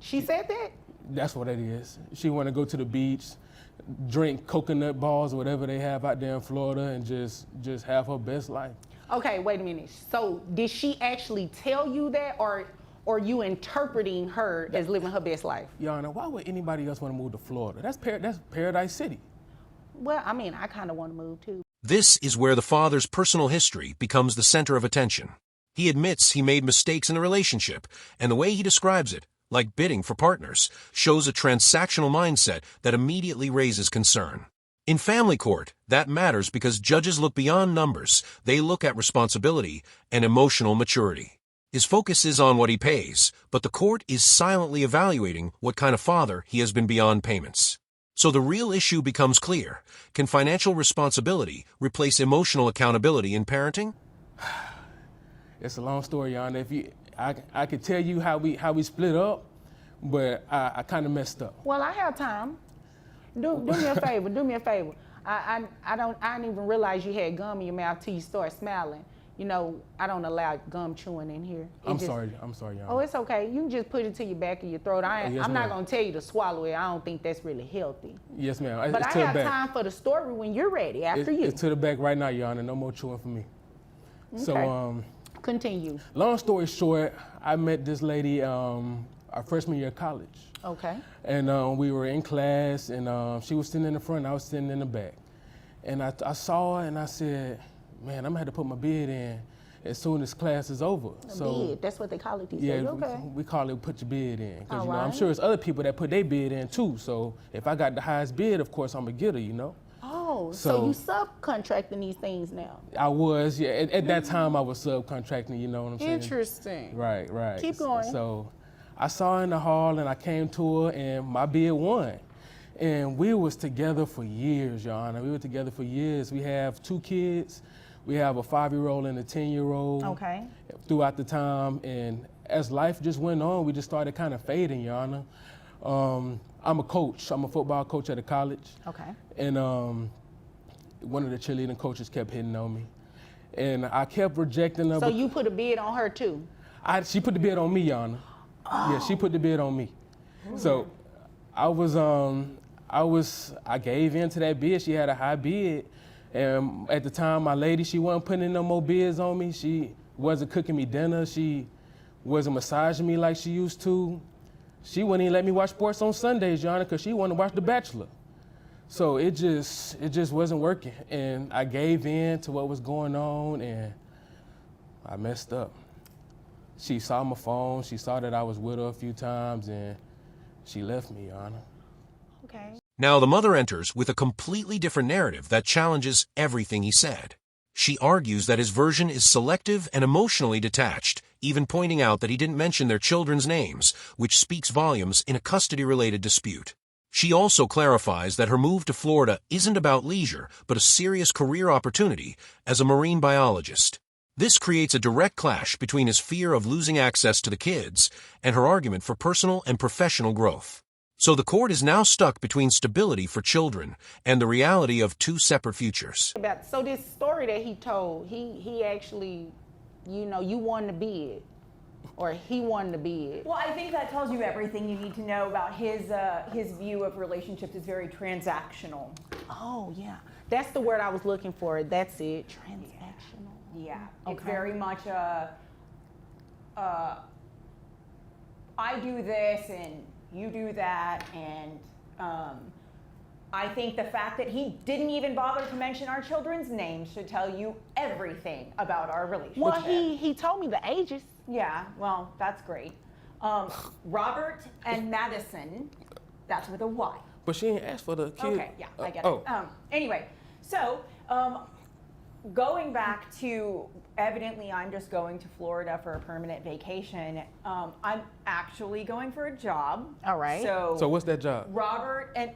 She said that? That's what it is. She want to go to the beach, drink coconut balls or whatever they have out there in Florida, and just have her best life. Okay, wait a minute. So did she actually tell you that, or you interpreting her as living her best life? Your Honor, why would anybody else want to move to Florida? That's Paradise City. Well, I mean, I kind of want to move too. This is where the father's personal history becomes the center of attention. He admits he made mistakes in the relationship, and the way he describes it, like bidding for partners, shows a transactional mindset that immediately raises concern. In family court, that matters because judges look beyond numbers. They look at responsibility and emotional maturity. His focus is on what he pays, but the court is silently evaluating what kind of father he has been beyond payments. So the real issue becomes clear. Can financial responsibility replace emotional accountability in parenting? It's a long story, Your Honor. I could tell you how we split up, but I kind of messed up. Well, I have time. Do me a favor. Do me a favor. I didn't even realize you had gum in your mouth till you start smiling. You know, I don't allow gum chewing in here. I'm sorry, Your Honor. Oh, it's okay. You can just put it to your back of your throat. Yes, I'm not ma'am. going to tell you to swallow it. I don't think that's really healthy. Yes, ma'am. But It's I to the have back. time for the story when you're ready, after you. It's to the back right now, Your Honor. No more chewing for me. Okay. So, Continue. long story short, I met this lady our freshman year of college. Okay. And we were in class, and she was sitting in the front, I was sitting in the back. And I saw her, and I said, man, I'm going to have to put my bid in as soon as class is over. Bid, that's what they call it these Yeah, days. Okay. we call it put your bid in. Because, All I'm right. sure there's other people that put their bid in too. So if I got the highest bid, of course, I'm a getter, you know? Oh, so So- you subcontracting these things now. I was, yeah. At that time, I was subcontracting, you know what I'm saying? Interesting. Right. Keep going. So I saw her in the hall, and I came to her, and my bid won. And we was together for years, Your Honor. We were together for years. We have 2 kids. We have a 5-year-old and a 10-year-old. Okay. Throughout the time, and as life just went on, we just started kind of fading, Your Honor. I'm a coach. I'm a football coach at a college. Okay. And one of the cheerleading coaches kept hitting on me. And I kept rejecting her. So you put a bid on her too? She put the bid on me, Your Honor. Yeah, she put the bid on me. So I gave in to that bid. She had a high bid. And at the time, my lady, she wasn't putting in no more bids on me. She wasn't cooking me dinner. She wasn't massaging me like she used to. She wouldn't even let me watch sports on Sundays, Your Honor, because she wanted to watch The Bachelor. So it just wasn't working. And I gave in to what was going on, and I messed up. She saw my phone. She saw that I was with her a few times, and she left me, Your Honor. Okay. Now the mother enters with a completely different narrative that challenges everything he said. She argues that his version is selective and emotionally detached, even pointing out that he didn't mention their children's names, which speaks volumes in a custody-related dispute. She also clarifies that her move to Florida isn't about leisure, but a serious career opportunity as a marine biologist. This creates a direct clash between his fear of losing access to the kids and her argument for personal and professional growth. So the court is now stuck between stability for children and the reality of 2 separate futures. So this story that he told, he actually, you won the bid, or he won the bid. Well, I think that tells you everything you need to know about his view of relationships is very transactional. Oh yeah, that's the word I was looking for. That's it, transactional. Yeah, it's Okay. very much I do this and you do that, and I think the fact that he didn't even bother to mention our children's names should tell you everything about our relationship. Well, he told me the ages. Yeah, well, that's great. Robert and Madison, that's with a Y. But she didn't ask for the kid. Okay, yeah, I get Oh. it. Anyway, so going back to, evidently I'm just going to Florida for a permanent vacation. I'm actually going for a job. All right. So what's that job? Robert, and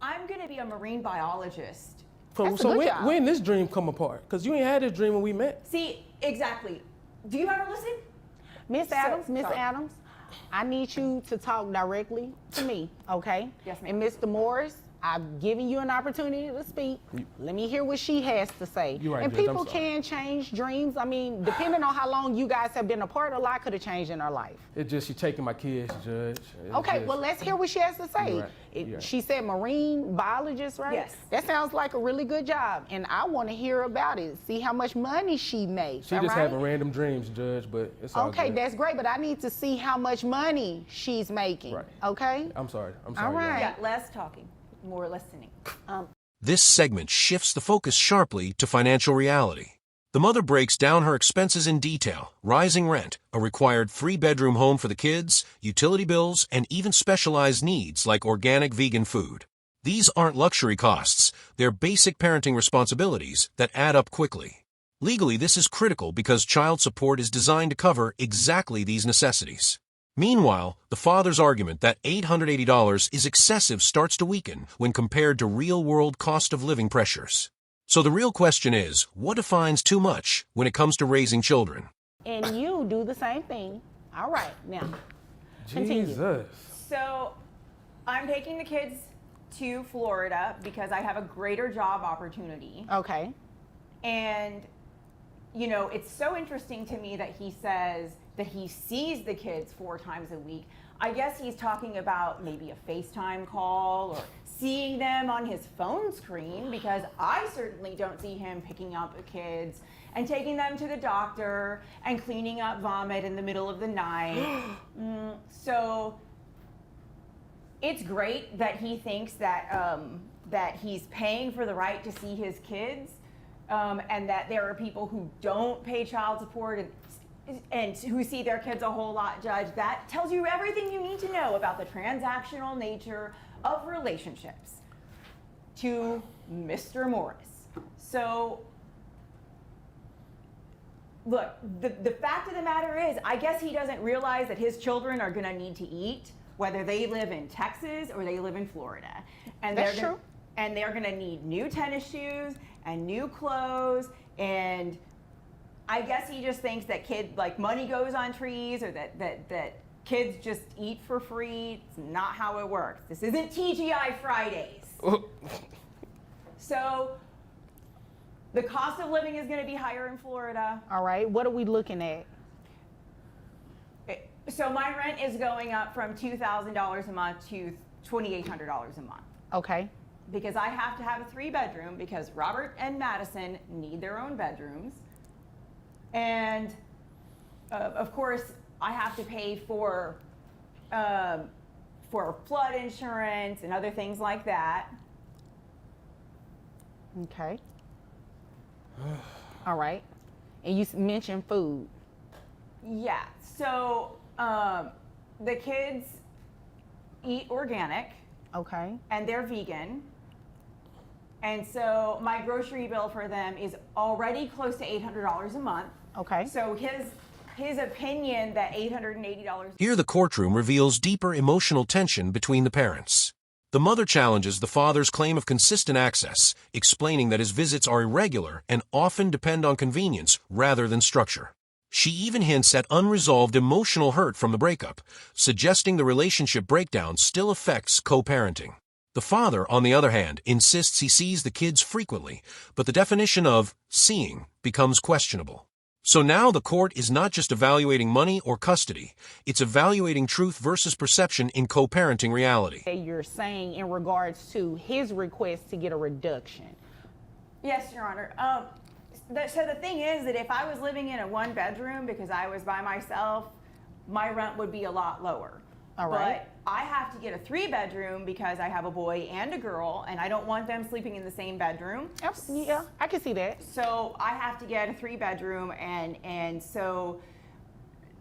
I'm going to be a marine biologist. That's a good job. When this dream come apart? Because you ain't had this dream when we met. See, exactly. Do you ever listen? Miss Adams, Miss sorry. Adams, I need you to talk directly to me, okay? Yes, ma'am. And Mr. Morris, I've given you an opportunity to speak. Let me hear what she has to say. You're right, and Judge, I'm people sorry. can change dreams. I mean, depending on how long you guys have been apart, a lot could have changed in her life. It's just she taking my kids, Judge. It's Okay, just- well, let's hear what she has to say. You're right, you're right. She said marine biologist, right? Yes. That sounds like a really good job, and I want to hear about it. See how much money she makes. She all just right? having random dreams, Judge, but it's all Okay, good. that's great, but I need to see how much money she's making. Right. Okay? I'm sorry. All Your Honor. right. Yeah, less talking, more listening. This segment shifts the focus sharply to financial reality. The mother breaks down her expenses in detail: rising rent, a required 3-bedroom home for the kids, utility bills, and even specialized needs like organic vegan food. These aren't luxury costs, they're basic parenting responsibilities that add up quickly. Legally, this is critical because child support is designed to cover exactly these necessities. Meanwhile, the father's argument that $880 is excessive starts to weaken when compared to real-world cost of living pressures. So the real question is, what defines too much when it comes to raising children? And you do the same thing. All right, now, continue. Jesus. So I'm taking the kids to Florida because I have a greater job opportunity. Okay. And, you know, it's so interesting to me that he says that he sees the kids 4 times a week. I guess he's talking about maybe a FaceTime call or seeing them on his phone screen, because I certainly don't see him picking up the kids and taking them to the doctor and cleaning up vomit in the middle of the night. So it's great that he thinks that that he's paying for the right to see his kids, and that there are people who don't pay child support and who see their kids a whole lot, Judge. That tells you everything you need to know about the transactional nature of relationships to Mr. Morris. So, look, the fact of the matter is, I guess he doesn't realize that his children are gonna need to eat, whether they live in Texas or they live in Florida. And That's true. And they're gonna need new tennis shoes and new clothes, and I guess he just thinks that money goes on trees, or that kids just eat for free. It's not how it works. This isn't TGI Fridays. So the cost of living is gonna be higher in Florida. All right, what are we looking at? So my rent is going up from $2,000 a month to $2,800 a month. Okay. Because I have to have a 3-bedroom because Robert and Madison need their own bedrooms. And of course, I have to pay for flood insurance and other things like that. Okay. All right. And you mentioned food. Yeah. So the kids eat organic. Okay. And they're vegan. And so my grocery bill for them is already close to $800 a month. Okay. So his opinion that $880. Here the courtroom reveals deeper emotional tension between the parents. The mother challenges the father's claim of consistent access, explaining that his visits are irregular and often depend on convenience rather than structure. She even hints at unresolved emotional hurt from the breakup, suggesting the relationship breakdown still affects co-parenting. The father, on the other hand, insists he sees the kids frequently, but the definition of seeing becomes questionable. So now the court is not just evaluating money or custody, it's evaluating truth versus perception in co-parenting reality. You're saying in regards to his request to get a reduction. Yes, Your Honor. So the thing is that if I was living in a 1-bedroom because I was by myself, my rent would be a lot lower. All right. But I have to get a 3-bedroom because I have a boy and a girl, and I don't want them sleeping in the same bedroom. Yeah, I can see that. So I have to get a 3-bedroom, and so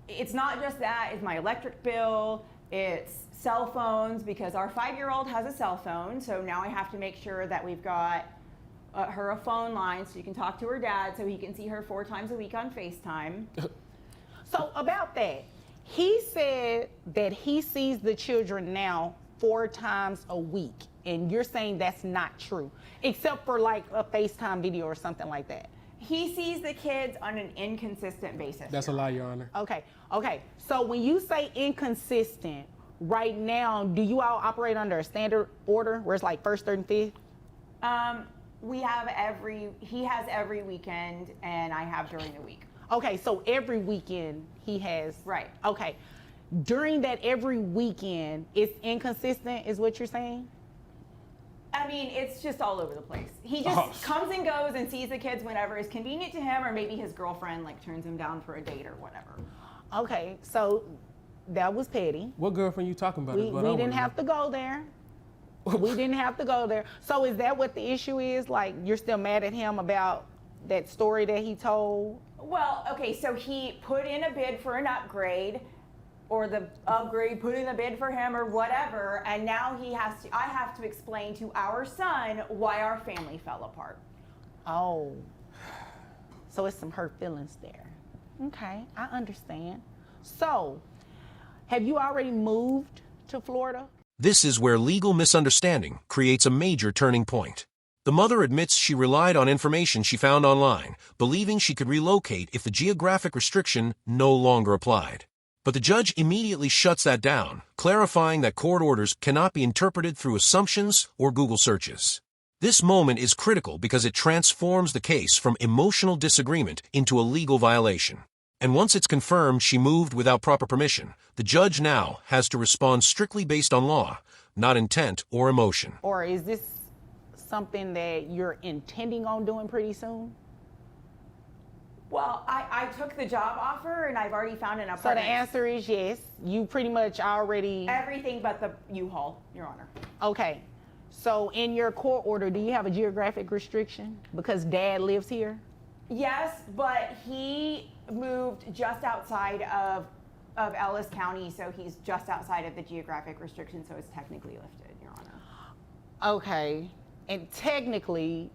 it's not just that, it's my electric bill, it's cell phones, because our 5-year-old has a cell phone, so now I have to make sure that we've got her a phone line so you can talk to her dad so he can see her 4 times a week on FaceTime. So about that, he said that he sees the children now 4 times a week, and you're saying that's not true, except for like a FaceTime video or something like that. He sees the kids on an inconsistent basis. That's a lie, Your Honor. Okay. So when you say inconsistent, right now, do you all operate under a standard order where it's like 1st, 3rd, and 5th? He has every weekend, and I have during the week. Okay, so every weekend he has. Right. Okay. During that every weekend, it's inconsistent, is what you're saying? I mean, it's just all over the place. He just comes and goes and sees the kids whenever is convenient to him, or maybe his girlfriend like turns him down for a date or whatever. Okay, so that was petty. What girlfriend you talking about? We didn't have to go there. We didn't have to go there. So is that what the issue is? Like, you're still mad at him about that story that he told? Well, okay, so he put in a bid for an upgrade, or the upgrade put in a bid for him or whatever, and now I have to explain to our son why our family fell apart. Oh. So it's some hurt feelings there. Okay, I understand. So, have you already moved to Florida? This is where legal misunderstanding creates a major turning point. The mother admits she relied on information she found online, believing she could relocate if the geographic restriction no longer applied. But the judge immediately shuts that down, clarifying that court orders cannot be interpreted through assumptions or Google searches. This moment is critical because it transforms the case from emotional disagreement into a legal violation. And once it's confirmed she moved without proper permission, the judge now has to respond strictly based on law, not intent or emotion. Or is this something that you're intending on doing pretty soon? Well, I took the job offer and I've already found an So apartment. the answer is yes. You pretty much already... Everything but the U-Haul, Your Honor. Okay. So in your court order, do you have a geographic restriction because Dad lives here? Yes, but he moved just outside of Ellis County, so he's just outside of the geographic restriction, so it's technically lifted, Your Honor. Okay. And technically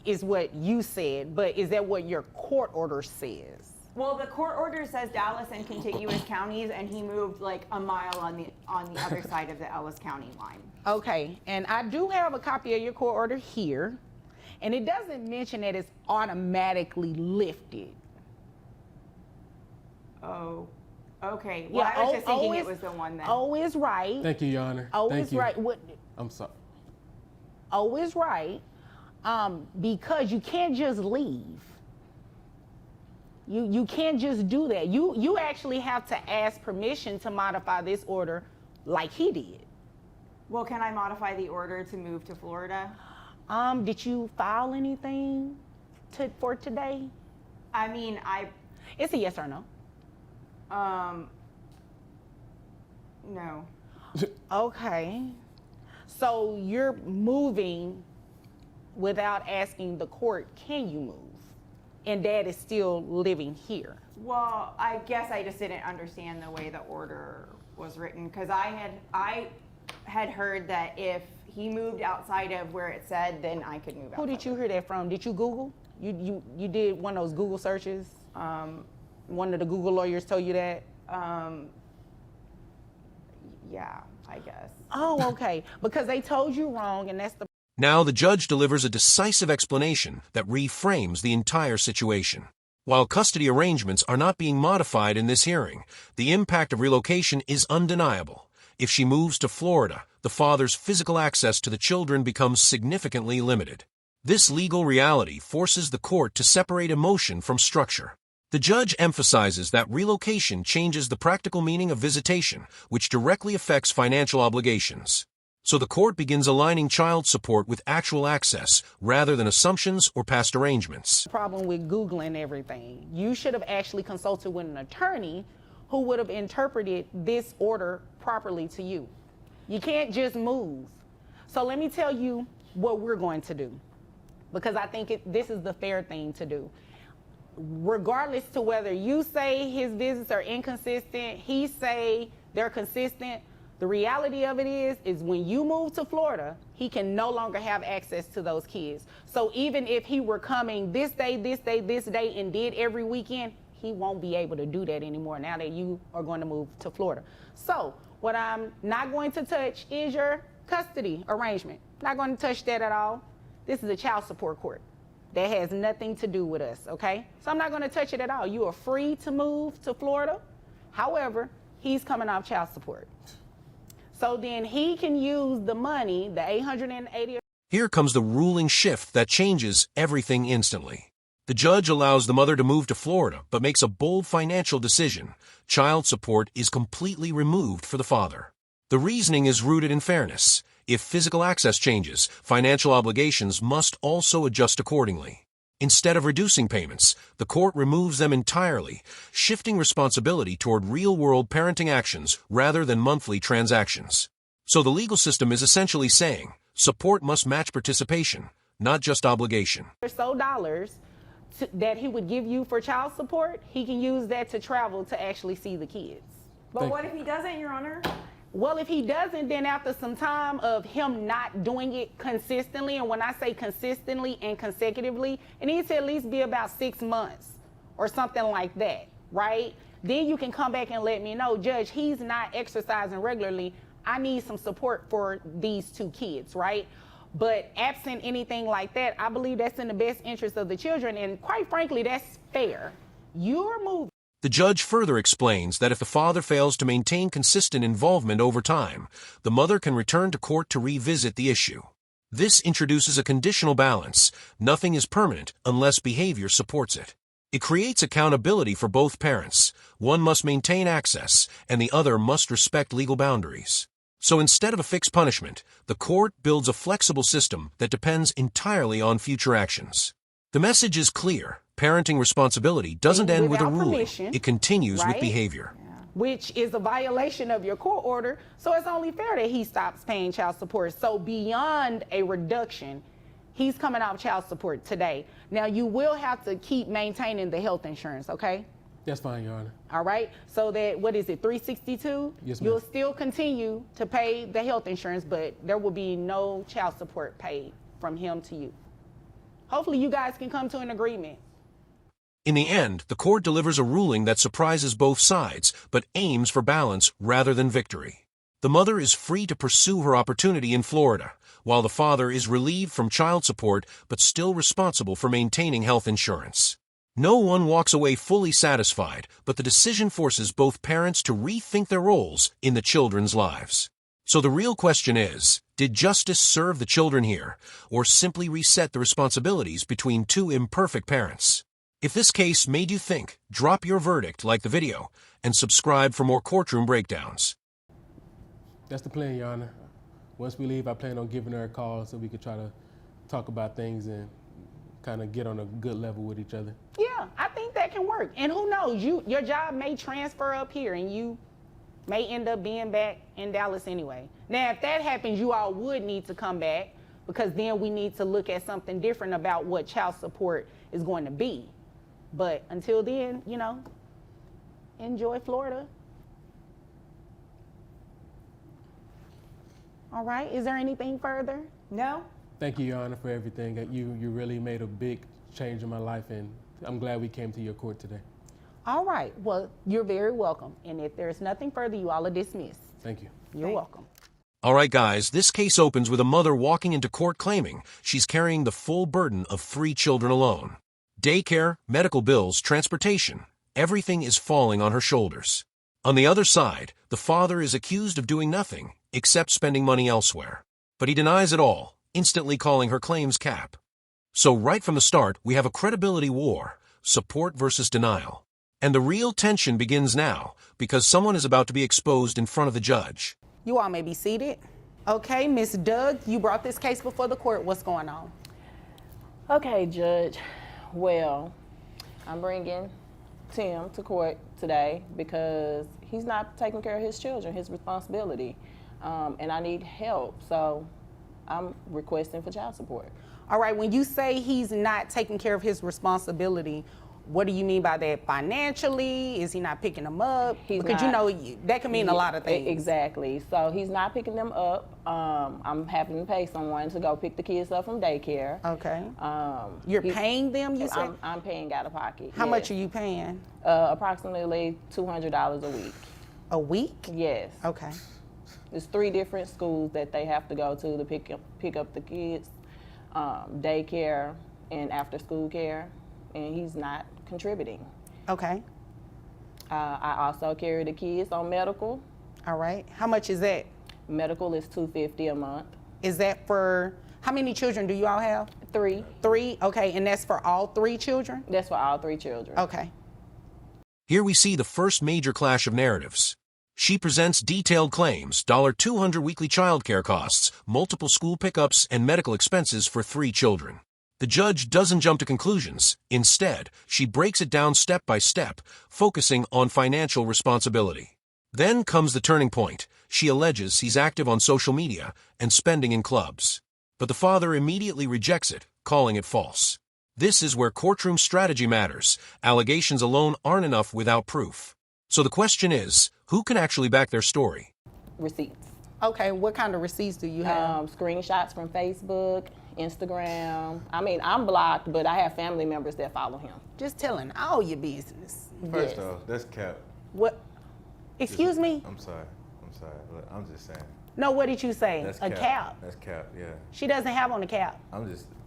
is what you said, but is that what your court order says? Well, the court order says Dallas and contiguous counties, and he moved like a mile on the other side of the Ellis County line. Okay, and I do have a copy of your court order here, and it doesn't mention that it's automatically lifted. Oh, okay. Well, I was just thinking it was the one that... O is right. Thank you, Your Honor. O Thank is you. right. I'm sorry. O is right, because you can't just leave. You can't just do that. You actually have to ask permission to modify this order like he did. Well, can I modify the order to move to Florida? Did you file anything for today? I mean, It's a yes or no. No. Okay. So you're moving without asking the court, can you move? And Dad is still living here. Well, I guess I just didn't understand the way the order was written, because I had heard that if he moved outside of where it said, then I could move out. Who did you hear that from? Did you Google? You did one of those Google searches? One of the Google lawyers told you that? Yeah, I guess. Oh, okay. Because they told you wrong, and that's the... Now the judge delivers a decisive explanation that reframes the entire situation. While custody arrangements are not being modified in this hearing, the impact of relocation is undeniable. If she moves to Florida, the father's physical access to the children becomes significantly limited. This legal reality forces the court to separate emotion from structure. The judge emphasizes that relocation changes the practical meaning of visitation, which directly affects financial obligations. So the court begins aligning child support with actual access rather than assumptions or past arrangements. Problem with Googling everything. You should have actually consulted with an attorney who would have interpreted this order properly to you. You can't just move. So let me tell you what we're going to do, because I think this is the fair thing to do. Regardless to whether you say his visits are inconsistent, he say they're consistent, the reality of it is when you move to Florida, he can no longer have access to those kids. So even if he were coming this day, this day, this day, and did every weekend, he won't be able to do that anymore now that you are going to move to Florida. So what I'm not going to touch is your custody arrangement. Not going to touch that at all. This is a child support court. That has nothing to do with us, okay? So I'm not going to touch it at all. You are free to move to Florida. However, he's coming off child support. So then he can use the money, the $880. Here comes the ruling shift that changes everything instantly. The judge allows the mother to move to Florida, but makes a bold financial decision. Child support is completely removed for the father. The reasoning is rooted in fairness. If physical access changes, financial obligations must also adjust accordingly. Instead of reducing payments, the court removes them entirely, shifting responsibility toward real-world parenting actions rather than monthly transactions. So the legal system is essentially saying, support must match participation, not just obligation. Dollars that he would give you for child support, he can use that to travel to actually see the kids. But what if he doesn't, Your Honor? Well, if he doesn't, then after some time of him not doing it consistently, and when I say consistently and consecutively, it needs to at least be about 6 months or something like that, right? Then you can come back and let me know, Judge, he's not exercising regularly. I need some support for these 2 kids, right? But absent anything like that, I believe that's in the best interest of the children, and quite frankly, that's fair. You're moving. The judge further explains that if the father fails to maintain consistent involvement over time, the mother can return to court to revisit the issue. This introduces a conditional balance. Nothing is permanent unless behavior supports it. It creates accountability for both parents. One must maintain access, and the other must respect legal boundaries. So instead of a fixed punishment, the court builds a flexible system that depends entirely on future actions. The message is clear. Parenting responsibility doesn't end with a ruling. It continues with behavior. Which is a violation of your court order, so it's only fair that he stops paying child support. So beyond a reduction, he's coming off child support today. Now, you will have to keep maintaining the health insurance, okay? That's fine, Your Honor. All right, so that, what is it, 362? Yes, ma'am. You'll still continue to pay the health insurance, but there will be no child support paid from him to you. Hopefully you guys can come to an agreement. In the end, the court delivers a ruling that surprises both sides, but aims for balance rather than victory. The mother is free to pursue her opportunity in Florida, while the father is relieved from child support but still responsible for maintaining health insurance. No one walks away fully satisfied, but the decision forces both parents to rethink their roles in the children's lives. So the real question is, did justice serve the children here, or simply reset the responsibilities between 2 imperfect parents? If this case made you think, drop your verdict, like the video, and subscribe for more courtroom breakdowns. That's the plan, Your Honor. Once we leave, I plan on giving her a call so we could try to talk about things and kind of get on a good level with each other. Yeah, I think that can work. And who knows, your job may transfer up here and you may end up being back in Dallas anyway. Now, if that happens, you all would need to come back, because then we need to look at something different about what child support is going to be. But until then, you know, enjoy Florida. All right, is there anything further? No? Thank you, Your Honor, for everything. You really made a big change in my life, and I'm glad we came to your court today. All right, well, you're very welcome. And if there's nothing further, you all are dismissed. Thank you. You're welcome. All right, guys, this case opens with a mother walking into court claiming she's carrying the full burden of 3 children alone. Daycare, medical bills, transportation, everything is falling on her shoulders. On the other side, the father is accused of doing nothing except spending money elsewhere. But he denies it all, instantly calling her claims cap. So right from the start, we have a credibility war, support versus denial. And the real tension begins now, because someone is about to be exposed in front of the judge. You all may be seated. Okay, Miss Doug, you brought this case before the court. What's going on? Okay, Judge. Well, I'm bringing Tim to court today because he's not taking care of his children, his responsibility, and I need help, so I'm requesting for child support. All right, when you say he's not taking care of his responsibility, what do you mean by that? Financially? Is he not picking them up? Because you know, that can mean a lot of things. Exactly. So he's not picking them up. I'm having to pay someone to go pick the kids up from daycare. Okay. You're paying them, you said? I'm paying out of pocket. How much are you paying? Approximately $200 a week. A week? Yes. Okay. There's 3 different schools that they have to go to pick up the kids, daycare and after school care, and he's not contributing. Okay. I also carry the kids on medical. All right. How much is that? Medical is $250 a month. Is that for, how many children do you all have? 3. 3? Okay, and that's for all 3 children? That's for all 3 children. Okay. Here we see the first major clash of narratives. She presents detailed claims, $200 weekly childcare costs, multiple school pickups, and medical expenses for 3 children. The judge doesn't jump to conclusions. Instead, she breaks it down step by step, focusing on financial responsibility. Then comes the turning point. She alleges he's active on social media and spending in clubs. But the father immediately rejects it, calling it false. This is where courtroom strategy matters. Allegations alone aren't enough without proof. So the question is, who can actually back their story? receipts. Okay, what kind of receipts do you have? Screenshots from Facebook, Instagram. I mean, I'm blocked, but I have family members that follow him. Just telling all your business. First Yes. off, that's cap. What? Excuse me? I'm sorry. Look, I'm just saying. No, what did you say? That's A cap. That's cap. Yeah. She doesn't have on a cap.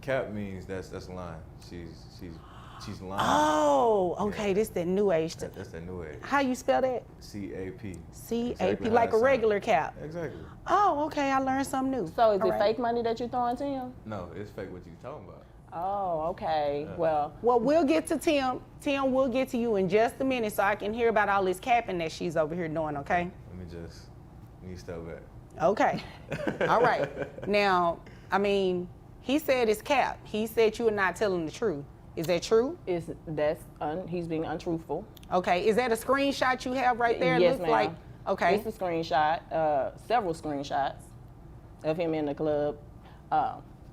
Cap means that's lying. She's lying. Oh, okay. Yeah. This that new age. That's that new age. How you spell that? CAP. CAP, Exactly how like it a sound. regular cap. Exactly. Oh, okay. I learned something new. So is All it right. fake money that you're throwing to him? No, it's fake what you talking about. Oh, okay. Well, We'll get to Tim. Tim, we'll get to you in just a minute so I can hear about all this capping that she's over here doing, okay? Let me step back. Okay. All right. Now, I mean, he said it's cap. He said you are not telling the truth. Is that true? he's being untruthful. Okay. Is that a screenshot you have right there? Yes, Looks ma'am. like. Okay. It's a screenshot, several screenshots of him in the club.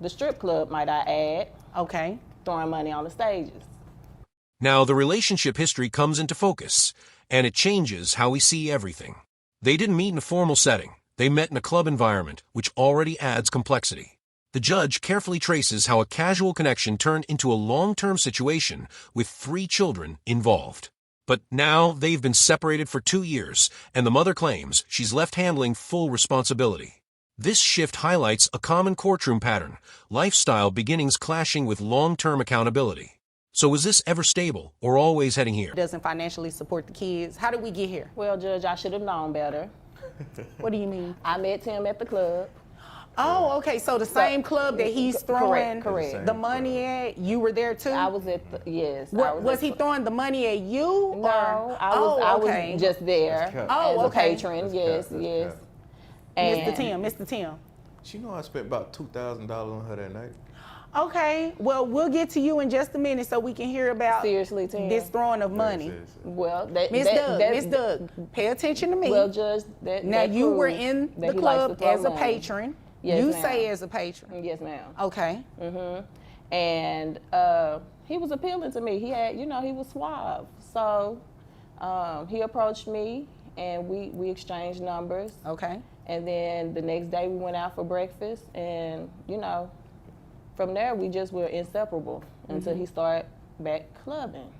The strip club, might I add. Okay. Throwing money on the stages. Now the relationship history comes into focus, and it changes how we see everything. They didn't meet in a formal setting. They met in a club environment, which already adds complexity. The judge carefully traces how a casual connection turned into a long-term situation with 3 children involved. But now they've been separated for 2 years, and the mother claims she's left handling full responsibility. This shift highlights a common courtroom pattern, lifestyle beginnings clashing with long-term accountability. So is this ever stable or always heading here? Doesn't financially support the kids. How did we get here? Well, Judge, I should have known better. What do you mean? I met Tim at the club. Oh, okay. So the same club that he's throwing Correct. the money at, you were there too? I was at the, yes. Was he throwing the money at you? No, I was just there cap. Oh, as okay. a patron. Yes. Cap. Mr. Tim. You know I spent about $2,000 on her that night. Okay, well, we'll get to you in just a minute so we can hear about Seriously, Tim. this throwing of money. Seriously. Well, Miss Doug, pay attention to me. Well, Judge, now, you were in that the he likes to club throw as a money. patron. Yes, You ma'am. say as a patron. Yes, ma'am. Okay. And he was appealing to me. He had, he was suave. So he approached me, and we exchanged numbers. Okay. And then the next day we went out for breakfast, and from there we just were inseparable until he started back clubbing.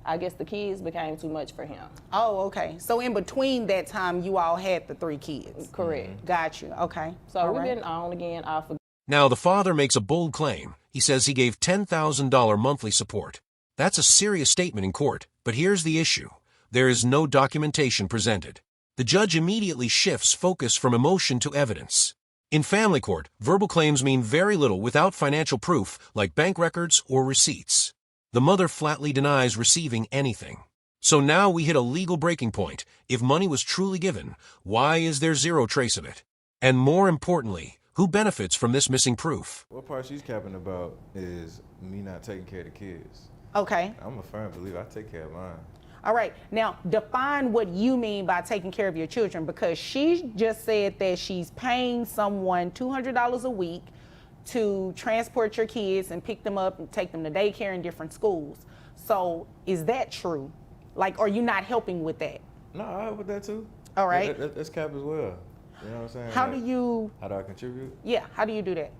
I guess the kids became too much for him. Oh, okay. So in between that time, you all had the 3 kids. Correct. Got you. Okay. So All we've right. been on again, off again. Now the father makes a bold claim. He says he gave $10,000 monthly support. That's a serious statement in court, but here's the issue. There is no documentation presented. The judge immediately shifts focus from emotion to evidence. In family court, verbal claims mean very little without financial proof, like bank records or receipts. The mother flatly denies receiving anything. So now we hit a legal breaking point. If money was truly given, why is there zero trace of it? And more importantly, who benefits from this missing proof? What part she's capping about is me not taking care of the kids. Okay. I'm a firm believer. I take care of mine. All right. Now, define what you mean by taking care of your children, because she just said that she's paying someone $200 a week to transport your kids and pick them up and take them to daycare in different schools. So is that true? Like, are you not helping with that? No, I help with that too. All right. That's cap as well. You know what I'm saying? How Like, do you, How do I contribute? yeah, how do you do that?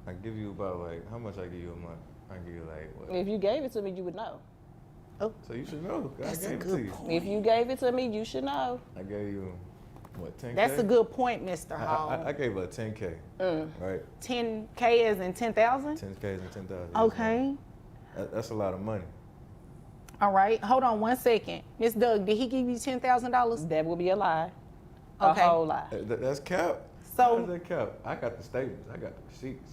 I give you about how much I give you a month? I give you what? If you gave it to me, you would know. So you should know. That's I a gave it to good you. point. If you gave it to me, you should know. I gave you, 10K? That's a good point, Mr. Hall. I gave her 10K, right? 10K as in 10,000? 10K and 10,000. Okay. That's a lot of money. All right. Hold on one second. Miss Doug, did he give you $10,000? That would be a lie. Okay. A whole lie. That's cap. So- How's that cap? I got the statements. I got the receipts.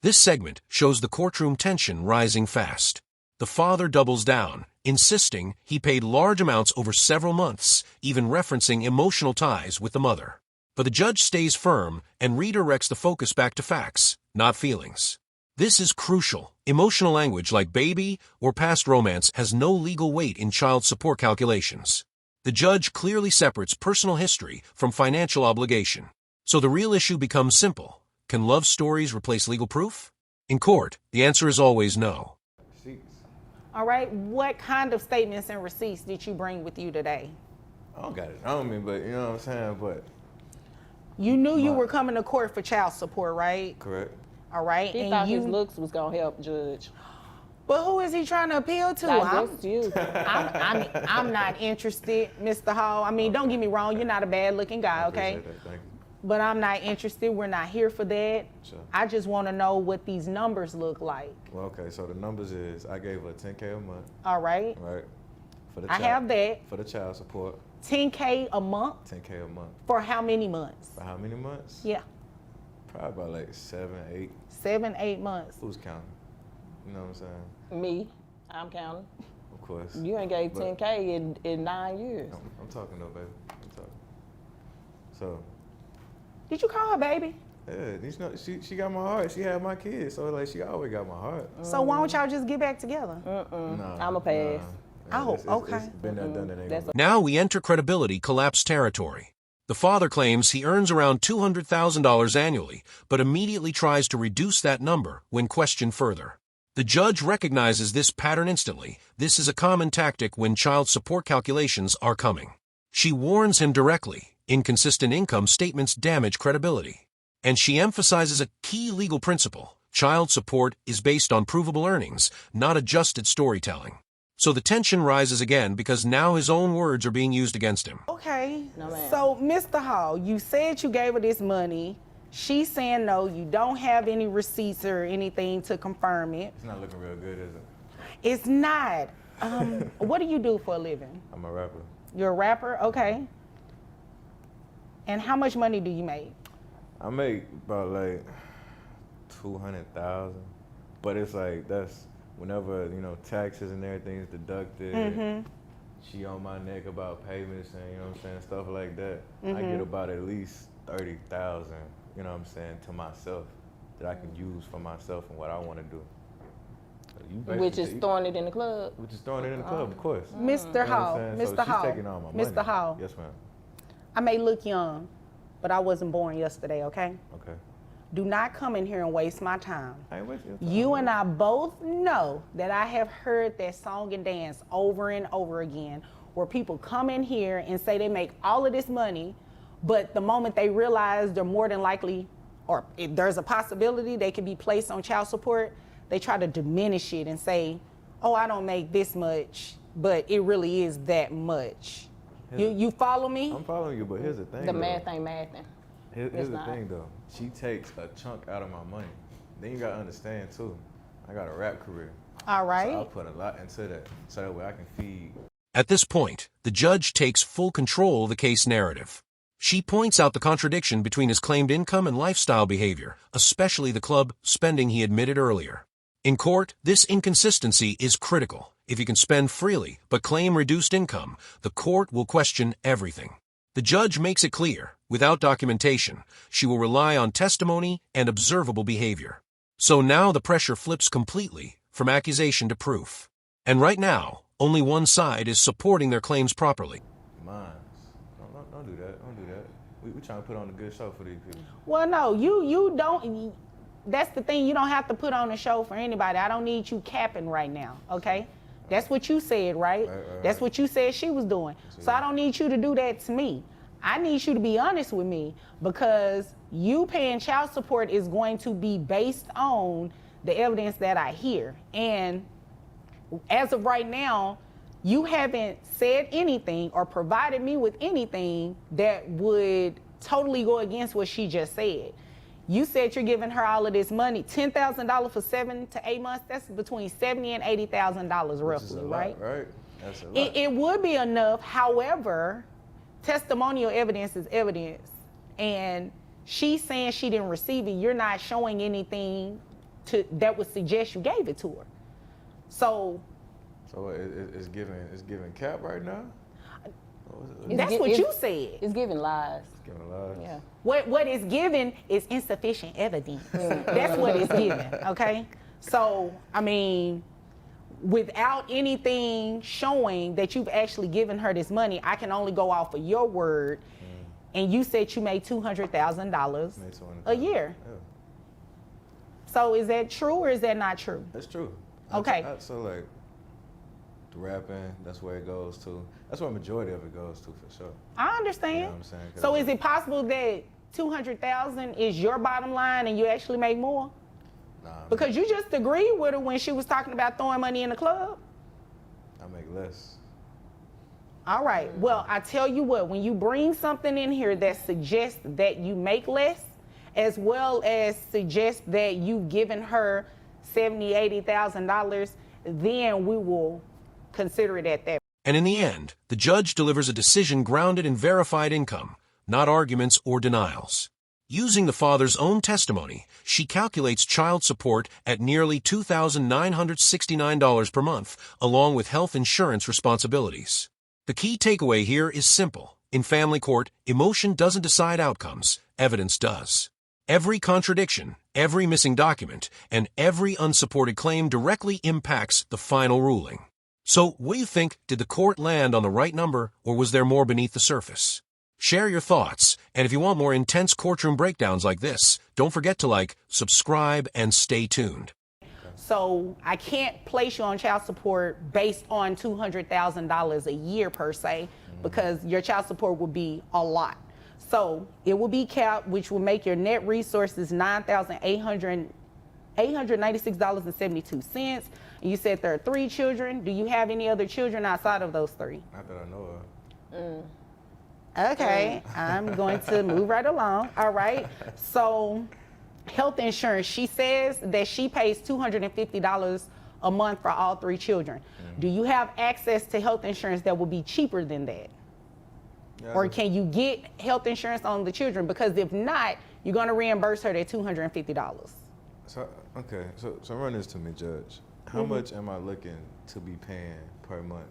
This segment shows the courtroom tension rising fast. The father doubles down, insisting he paid large amounts over several months, even referencing emotional ties with the mother. But the judge stays firm and redirects the focus back to facts, not feelings. This is crucial. Emotional language like baby or past romance has no legal weight in child support calculations. The judge clearly separates personal history from financial obligation. So the real issue becomes simple. Can love stories replace legal proof? In court, the answer is always no. Receipts. All right. What kind of statements and receipts did you bring with you today? I don't got it on me, but you know what I'm saying? But You knew you were coming to court for child support, right? Correct. All right. He thought his looks was gonna help Judge. But who is he trying to appeal to? Just you. I'm not interested, Mr. Hall. I mean, don't get me wrong. You're not a bad-looking guy, okay? Appreciate that. Thank you. But I'm not interested. We're not here for that. Sure. I just want to know what these numbers look like. Well, okay, so the numbers is I gave her $10K a month, All right. right? For the I have that. For the child support, $10K a month. $10K a month. For how many months? For how many months? Yeah. Probably about like 7, 8. 7, 8 months. Who's counting? You know what I'm saying? Me, I'm counting. Of course. You ain't gave But 10K in 9 years. I'm talking though, baby. I'm talking. So, Did you call her baby? yeah, you know, she got my heart. She had my kids, so like she always got my heart. So why don't y'all just get back together? Nah, I'm a pass. Oh, it's okay. been there, done that. Ain't That's gonna- Now we enter credibility collapse territory. The father claims he earns around $200,000 annually, but immediately tries to reduce that number when questioned further. The judge recognizes this pattern instantly. This is a common tactic when child support calculations are coming. She warns him directly. Inconsistent income statements damage credibility. And she emphasizes a key legal principle. Child support is based on provable earnings, not adjusted storytelling. So the tension rises again because now his own words are being used against him. Okay. No, ma'am. So, Mr. Hall, you said you gave her this money. She's saying no, you don't have any receipts or anything to confirm it. It's not looking real good, is it? It's not. What do you do for a living? I'm a rapper. You're a rapper? Okay. And how much money do you make? I make about like 200,000, but it's like that's whenever taxes and everything is deducted. She on my neck about payments and you know what I'm saying, stuff like that. I get about at least 30,000. You know what I'm saying, to myself that I can use for myself and what I want to do. So you Which basically- is throwing it in the club. Which is throwing it in the club, of course. Mr. You know what I'm Hall, saying? Mr. So she's Hall, taking all my money. Mr. Hall. Yes, ma'am. I may look young, but I wasn't born yesterday, okay? Okay. Do not come in here and waste my time. I ain't wasting your time. You and I both know that I have heard that song and dance over and over again, where people come in here and say they make all of this money, but the moment they realize they're more than likely, or if there's a possibility they could be placed on child support, they try to diminish it and say, oh, I don't make this much, but it really is that much. You follow me? I'm following you, but here's the thing. The though. math ain't mathing. Here's the not. thing, though. She takes a chunk out of my money. Then you gotta understand too. I got a rap career. All right. So I put a lot into that, so that way I can feed. At this point, the judge takes full control of the case narrative. She points out the contradiction between his claimed income and lifestyle behavior, especially the club spending he admitted earlier. In court, this inconsistency is critical. If you can spend freely but claim reduced income, the court will question everything. The judge makes it clear, without documentation, she will rely on testimony and observable behavior. So now the pressure flips completely from accusation to proof. And right now, only one side is supporting their claims properly. Mine. Don't do that. Don't do that. We trying to put on a good show for these people. Well, no, you don't. That's the thing. You don't have to put on a show for anybody. I don't need you capping right now, okay? That's what you said, right? That's what you said she was doing. So I don't need you to do that to me. I need you to be honest with me, because you paying child support is going to be based on the evidence that I hear. And as of right now, you haven't said anything or provided me with anything that would totally go against what she just said. You said you're giving her all of this money, $10,000 for 7 to 8 months. That's between $70,000 and $80,000 roughly, right? Right. That's a lot. It would be enough. However, testimonial evidence is evidence, and she's saying she didn't receive it. You're not showing anything that would suggest you gave it to her. So it's giving cap right now. that's what you said. It's giving lies. It's giving lies. Yeah. What it's given is insufficient evidence. That's what it's given, okay? So, I mean, without anything showing that you've actually given her this money, I can only go off of your word. And you said you made $200,000 a year. Yeah. So is that true or is that not true? That's true. Okay. So like, the rapping, that's where it goes to. That's where a majority of it goes to, for sure. I understand. You know what I'm saying? 'Cause So is it possible that 200,000 is your bottom line and you actually make more? Nah, Because you just agreed with her when she was talking about throwing money in the club. I make less. All right. Well, I tell you what, when you bring something in here that suggests that you make less, as well as suggests that you've given her $70,000, $80,000, then we will consider it at that. And in the end, the judge delivers a decision grounded in verified income, not arguments or denials. Using the father's own testimony, she calculates child support at nearly $2,969 per month, along with health insurance responsibilities. The key takeaway here is simple. In family court, emotion doesn't decide outcomes, evidence does. Every contradiction, every missing document, and every unsupported claim directly impacts the final ruling. So, what do you think? Did the court land on the right number, or was there more beneath the surface? Share your thoughts, and if you want more intense courtroom breakdowns like this, don't forget to like, subscribe, and stay tuned. So I can't place you on child support based on $200,000 a year per se, because your child support will be a lot. So it will be capped, which will make your net resources $896.72. And you said there are 3 children. Do you have any other children outside of those 3? Not that I know of. Okay, I'm going to move right along. All right. So health insurance, she says that she pays $250 a month for all 3 children. Do you have access to health insurance that will be cheaper than that? Yeah, Or can you get health insurance on the children? Because if not, you're going to reimburse her that $250. So run this to me, Judge. How much am I looking to be paying per month?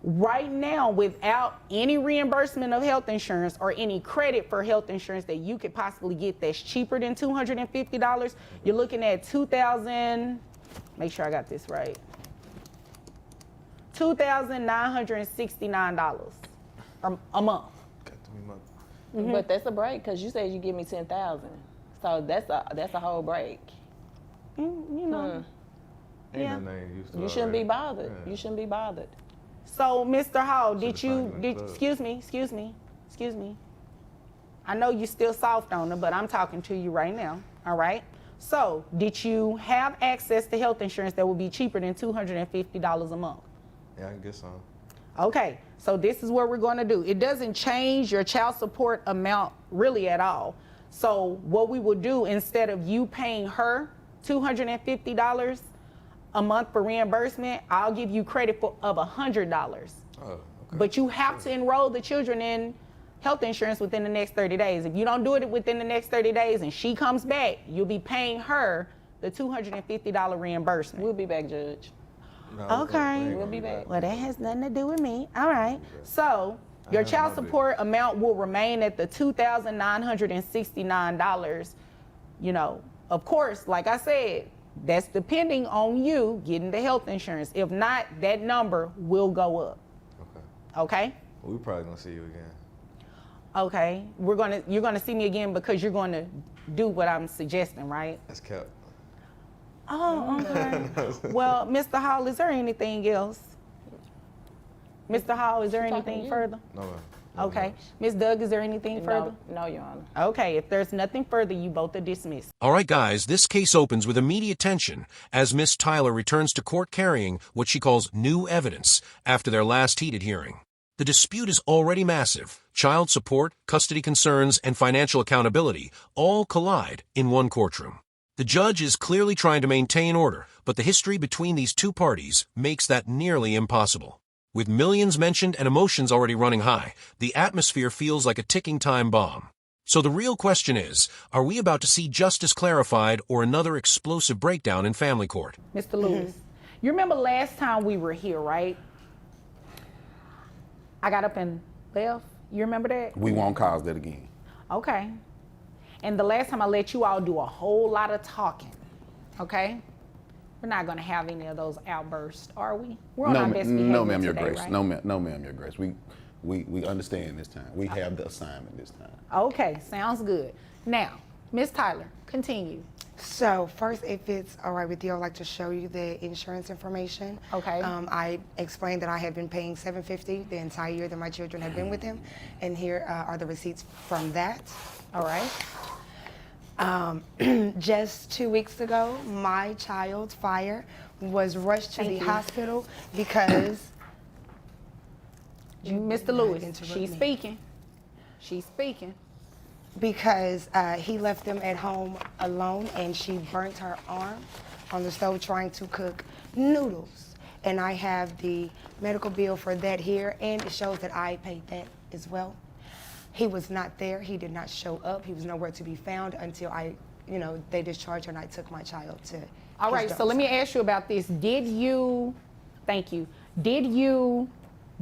Right now, without any reimbursement of health insurance or any credit for health insurance that you could possibly get that's cheaper than $250, you're looking at make sure I got this right, $2,969 a month. Got to be month. But that's a break, because you said you give me 10,000. So that's a whole break. You know. Ain't Yeah. no name used to You shouldn't be already. bothered. Yeah. You shouldn't be bothered. So, Mr. Hall, Should've signed in the club. excuse me. I know you're still soft on her, but I'm talking to you right now, all right? So, did you have access to health insurance that would be cheaper than $250 a month? Yeah, I can get some. Okay, so this is what we're going to do. It doesn't change your child support amount really at all. So what we will do, instead of you paying her $250 a month for reimbursement, I'll give you credit of $100. Oh, okay. But you have to enroll the children in health insurance within the next 30 days. If you don't do it within the next 30 days and she comes back, you'll be paying her the $250 reimbursement. We'll be back, Judge. No, Okay. We'll be back. Well, that has nothing to do with me. All right. So your have child my big- support amount will remain at the $2,969. You know, of course, like I said, that's depending on you getting the health insurance. If not, that number will go up. Okay. Okay? Well, we probably gonna see you again. Okay. You're gonna see me again because you're gonna do what I'm suggesting, right? That's kept. Oh, okay. Well, Mr. Hall, is there anything else? Mr. Hall, is there She's talking to anything you. further? No, man. Okay. Ms. Doug, is there anything further? No, Your Honor. Okay, if there's nothing further, you both are dismissed. All right, guys, this case opens with immediate tension as Miss Tyler returns to court carrying what she calls new evidence after their last heated hearing. The dispute is already massive. Child support, custody concerns, and financial accountability all collide in one courtroom. The judge is clearly trying to maintain order, but the history between these two parties makes that nearly impossible. With millions mentioned and emotions already running high, the atmosphere feels like a ticking time bomb. So the real question is, are we about to see justice clarified or another explosive breakdown in family court? Mr. Lewis, you remember last time we were here, right? I got up and left. You remember that? We won't cause that again. Okay. And the last time I let you all do a whole lot of talking, okay? We're not going to have any of those outbursts, are we? We're on our best behavior No, ma'am, Your today, Grace. right? No, ma'am, Your Grace. We understand this time. We have the assignment this time. Okay, sounds good. Now, Ms. Tyler, continue. So first, if it's all right with you, I'd like to show you the insurance information. Okay. I explained that I have been paying $750 the entire year that my children have been with him, and here are the receipts from that. All right. Just 2 weeks ago, my child, Fire, was rushed to the hospital because... Mr. Lewis, she's speaking. She's speaking. Because he left them at home alone, and she burnt her arm on the stove trying to cook noodles. And I have the medical bill for that here, and it shows that I paid that as well. He was not there. He did not show up. He was nowhere to be found until they discharged her and I took my child to All right, so let me ask you about this. Did you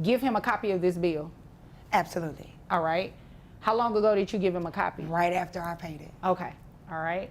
give him a copy of this bill? Absolutely. All right. How long ago did you give him a copy? Right after I paid it. Okay. All right.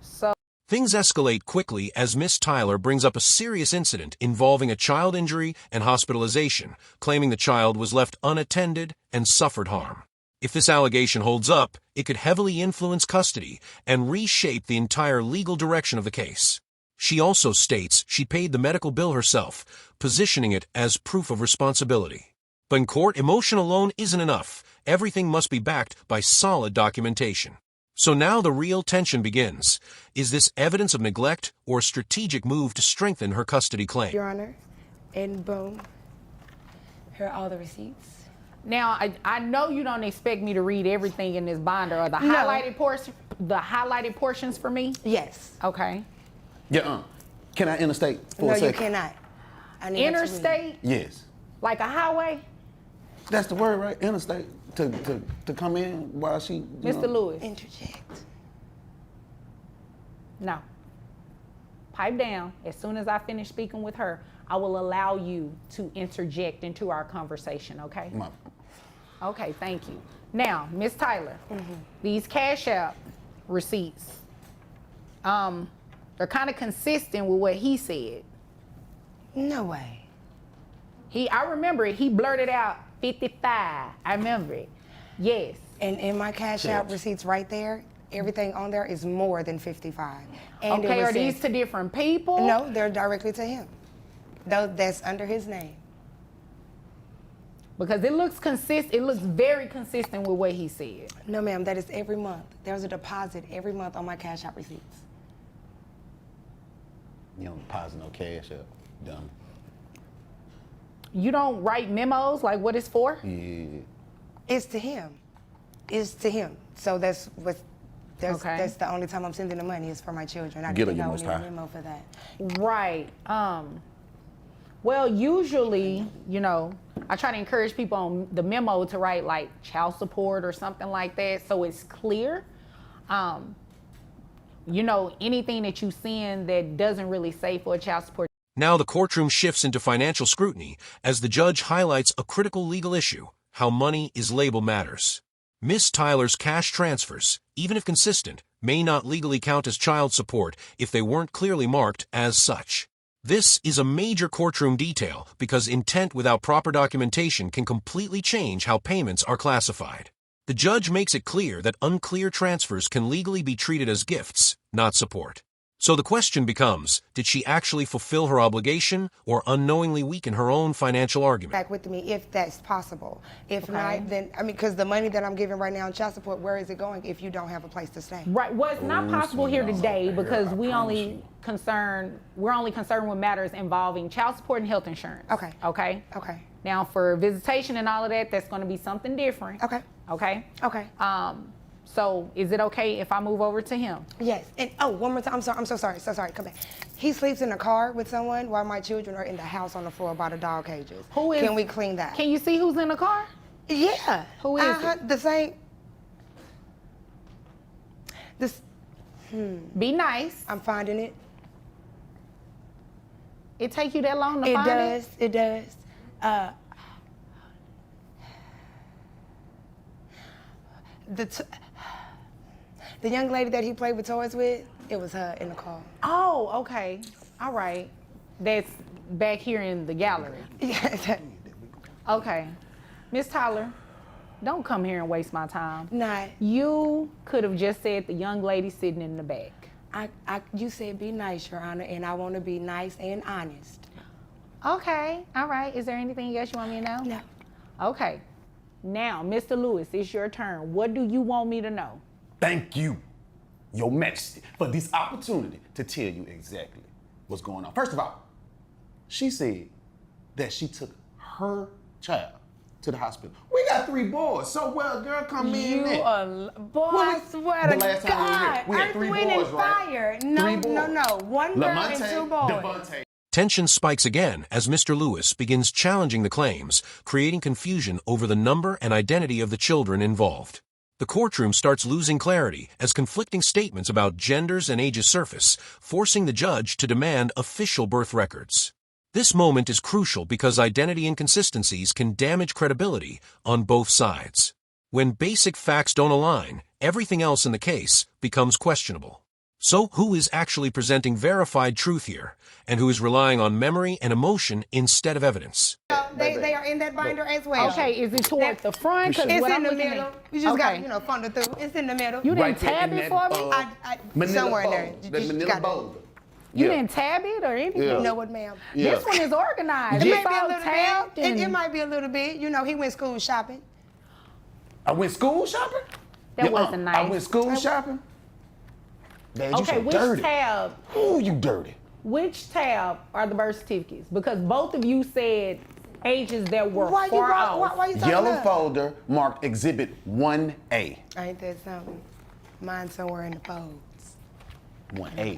So Things escalate quickly as Miss Tyler brings up a serious incident involving a child injury and hospitalization, claiming the child was left unattended and suffered harm. If this allegation holds up, it could heavily influence custody and reshape the entire legal direction of the case. She also states she paid the medical bill herself, positioning it as proof of responsibility. But in court, emotion alone isn't enough. Everything must be backed by solid documentation. So now the real tension begins. Is this evidence of neglect or a strategic move to strengthen her custody claim? Your Honor, and boom, here are all the receipts. now I know you don't expect me to read everything in this binder or the highlighted portions for me. Yes. Okay. Yeah. Can I interstate for a second? No, you cannot. I need Interstate? Yes. Like a highway? That's the word, right? Interstate to come in while she. Mr. Lewis. Interject. No. Pipe down. As soon as I finish speaking with her, I will allow you to interject into our conversation, okay? Okay, thank you. Now, Miss Tyler, these Cash App receipts, they're kind of consistent with what he said. No way. I remember it. He blurted out 55. I remember it. Yes. And in my Cash App receipts right there, everything on there is more than 55. And okay, are these to different people? No, they're directly to him. That's under his name. Because it looks consistent. It looks very consistent with what he said. No, ma'am, that is every month. There's a deposit every month on my Cash App receipts. You don't deposit no cash up, dumb. You don't write memos like what it's for? Yeah. It's to him. It's to him. So that's the only time I'm sending the money is for my children. I didn't think I would need a memo for that. Right. Well, usually, I try to encourage people on the memo to write like child support or something like that, so it's clear. Anything that you send that doesn't really say for a child support. Now the courtroom shifts into financial scrutiny as the judge highlights a critical legal issue: how money is labeled matters. Miss Tyler's cash transfers, even if consistent, may not legally count as child support if they weren't clearly marked as such. This is a major courtroom detail because intent without proper documentation can completely change how payments are classified. The judge makes it clear that unclear transfers can legally be treated as gifts, not support. So the question becomes, did she actually fulfill her obligation or unknowingly weaken her own financial argument? Back with me if that's possible. If not, then, because the money that I'm giving right now in child support, where is it going if you don't have a place to stay? Right. Well, it's not possible here today because we're only concerned with matters involving child support and health insurance. Okay. Okay? Okay. Now, for visitation and all of that, that's going to be something different. Okay. Okay? Okay. So is it okay if I move over to him? Yes. And one more time. I'm so sorry. Come back. He sleeps in a car with someone while my children are in the house on the floor by the dog cages. Who is? Can we clean that? Can you see who's in the car? Yeah. Who is it? The same. Be nice. I'm finding it. It take you that long to find it? It does. The young lady that he played with toys with, it was her in the car. Oh, okay. All right. That's back here in the gallery. Yeah. Okay. Miss Tyler, don't come here and waste my time. Not. You could have just said the young lady sitting in the back. You said be nice, Your Honor, and I want to be nice and honest. Okay, all right. Is there anything else you want me to know? No. Okay. Now, Mr. Lewis, it's your turn. What do you want me to know? Thank you, Your Majesty, for this opportunity to tell you exactly what's going on. First of all, she said that she took her child to the hospital. We got 3 boys, so well, girl, come in there. Boy, I swear to The last time we were here, God. we had Earth, 3 Wind, boys, and right? Fire. No, 3 boys. no. 1 girl and 2 boys. Devontae. Tension spikes again as Mr. Lewis begins challenging the claims, creating confusion over the number and identity of the children involved. The courtroom starts losing clarity as conflicting statements about genders and ages surface, forcing the judge to demand official birth records. This moment is crucial because identity inconsistencies can damage credibility on both sides. When basic facts don't align, everything else in the case becomes questionable. So who is actually presenting verified truth here, and who is relying on memory and emotion instead of evidence? They are in that binder as well. Okay, is it toward the front? 'Cause It's what in I'm the looking middle. at- You just Okay. got, funnel through. It's in the middle. You didn't Right there tab in it that, for me? Manila somewhere in there. folder. You That just Manila got it. folder. You Yeah. didn't tab it or anything? Yeah. No, what, ma'am? Yeah. This one is organized. It It's may be a all little tabbed bit. It and- might be a little bit. He went school shopping. I went school shopping? That wasn't nice. I went school shopping? Dad, you Okay, so which dirty. tab? Ooh, you dirty. Which tab are the birth certificates? Because both of you said ages that were Why you far off. why you talking Yellow up? folder marked Exhibit 1A. Ain't that something? Mine's somewhere in the folds. 1A.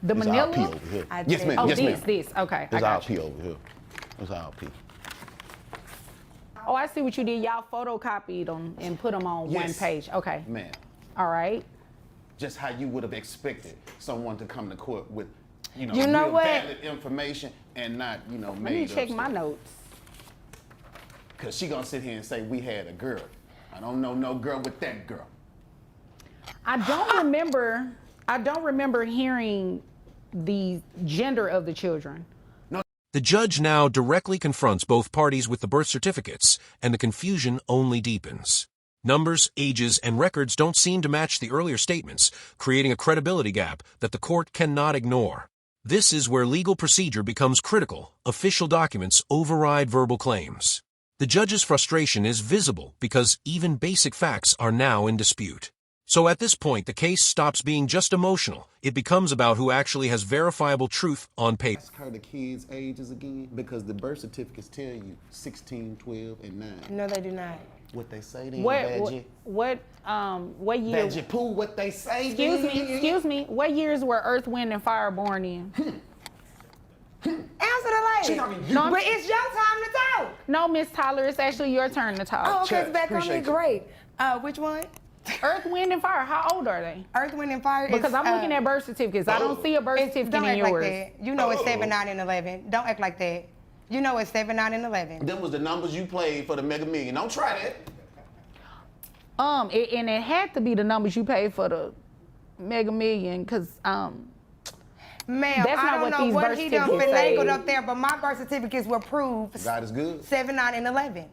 The It's manila? all P over here. I Yes, did. ma'am. Oh, Yes, ma'am. this. Okay, I It's all got you. P over here. It's all P. Oh, I see what you did. Y'all photocopied them and put them on one Yes. page. Okay. Ma'am, All right. just how you would have expected someone to come to court with, You know real what? valid information and not, Let me made check up my stuff. notes. Cause she gonna sit here and say we had a girl. I don't know no girl with that girl. I don't remember hearing the gender of the children. The judge now directly confronts both parties with the birth certificates, and the confusion only deepens. Numbers, ages, and records don't seem to match the earlier statements, creating a credibility gap that the court cannot ignore. This is where legal procedure becomes critical. Official documents override verbal claims. The judge's frustration is visible because even basic facts are now in dispute. So at this point, the case stops being just emotional. It becomes about who actually has verifiable truth on paper. Ask her the kids' ages again because the birth certificates tell you 16, 12, and 9. No, they do not. What they say then, What year? Badgie Pooh, what they say Excuse me. What years were Earth, Wind, and Fire born in? Answer the lady. She talking you. No, but it's your time to talk. No, Miss Tyler, it's actually your turn to talk. Oh, okay, Church, it's back on me. appreciate you. Great. Which one? Earth, Wind, and Fire, how old are they? Earth, Wind, and Fire. Because is, I'm looking at birth certificates. I don't see a birth certificate don't in act yours. like that. You know it's 7, 9, and 11. Don't act like that. You know it's 7, 9, and 11. Them was the numbers you played for the Mega Million. Don't try that. And it had to be the numbers you paid for the Mega Million, because Ma'am, That's I not don't what know these what birth he done certificates say. finagled up there, but my birth certificates will prove God is good. 7, 9, and 11.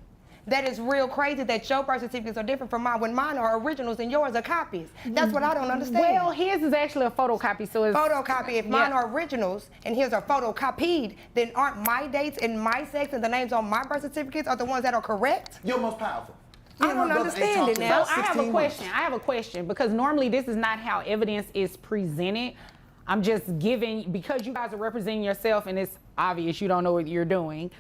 That is real crazy that your birth certificates are different from mine when mine are originals and yours are copies. That's what I don't understand. well, his is actually a photocopy, so it's Photocopy. If mine are originals and his are photocopied, then aren't my dates and my sex and the names on my birth certificates are the ones that are correct? You're most powerful. I Me and my don't brother ain't understand talked it in now. about So I have a 16 months. question. I have a question because normally this is not how evidence is presented. I'm just giving, because you guys are representing yourself and it's obvious you don't know what you're doing.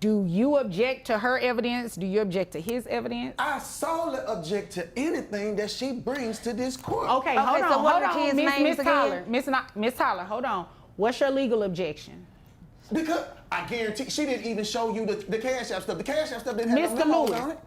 Do you object to her evidence? Do you object to his evidence? I solely object to anything that she brings to this court. Okay, hold so what are on, kids' Miss names Tyler. again? Miss Tyler, hold on. What's your legal objection? Because I guarantee she didn't even show you the Cash App stuff. The Cash App stuff didn't have Mr. no memos Lewis. on it.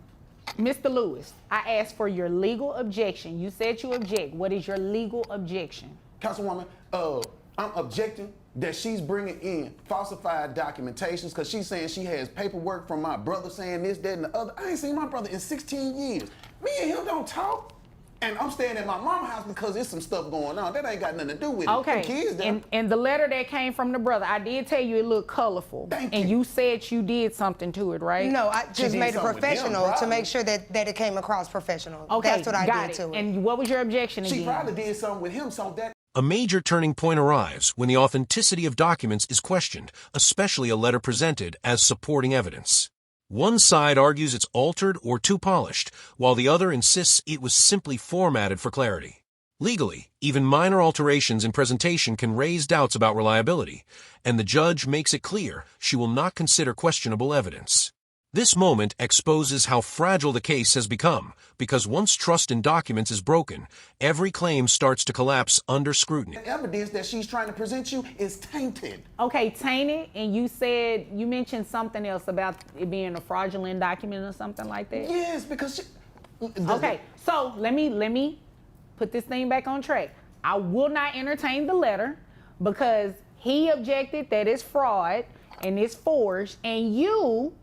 Mr. Lewis, I asked for your legal objection. You said you object. What is your legal objection? Councilwoman, I'm objecting that she's bringing in falsified documentations because she's saying she has paperwork from my brother saying this, that, and the other. I ain't seen my brother in 16 years. Me and him don't talk. And I'm staying at my mama's house because there's some stuff going on. That ain't got nothing to do with it. Okay. Them kids there. And the letter that came from the brother, I did tell you it looked colorful. And you said you did something to it, right? No, I just made it professional to make sure that it came across professional. Okay, That's what I did to it. And what was your objection again? She probably did something with him so that... A major turning point arrives when the authenticity of documents is questioned, especially a letter presented as supporting evidence. One side argues it's altered or too polished, while the other insists it was simply formatted for clarity. Legally, even minor alterations in presentation can raise doubts about reliability, and the judge makes it clear she will not consider questionable evidence. This moment exposes how fragile the case has become, because once trust in documents is broken, every claim starts to collapse under scrutiny. The evidence that she's trying to present you is tainted. Okay, tainted, and you mentioned something else about it being a fraudulent document or something like that? Yes, because Okay, so let me put this thing back on track. I will not entertain the letter because he objected that it's fraud and it's forged, and you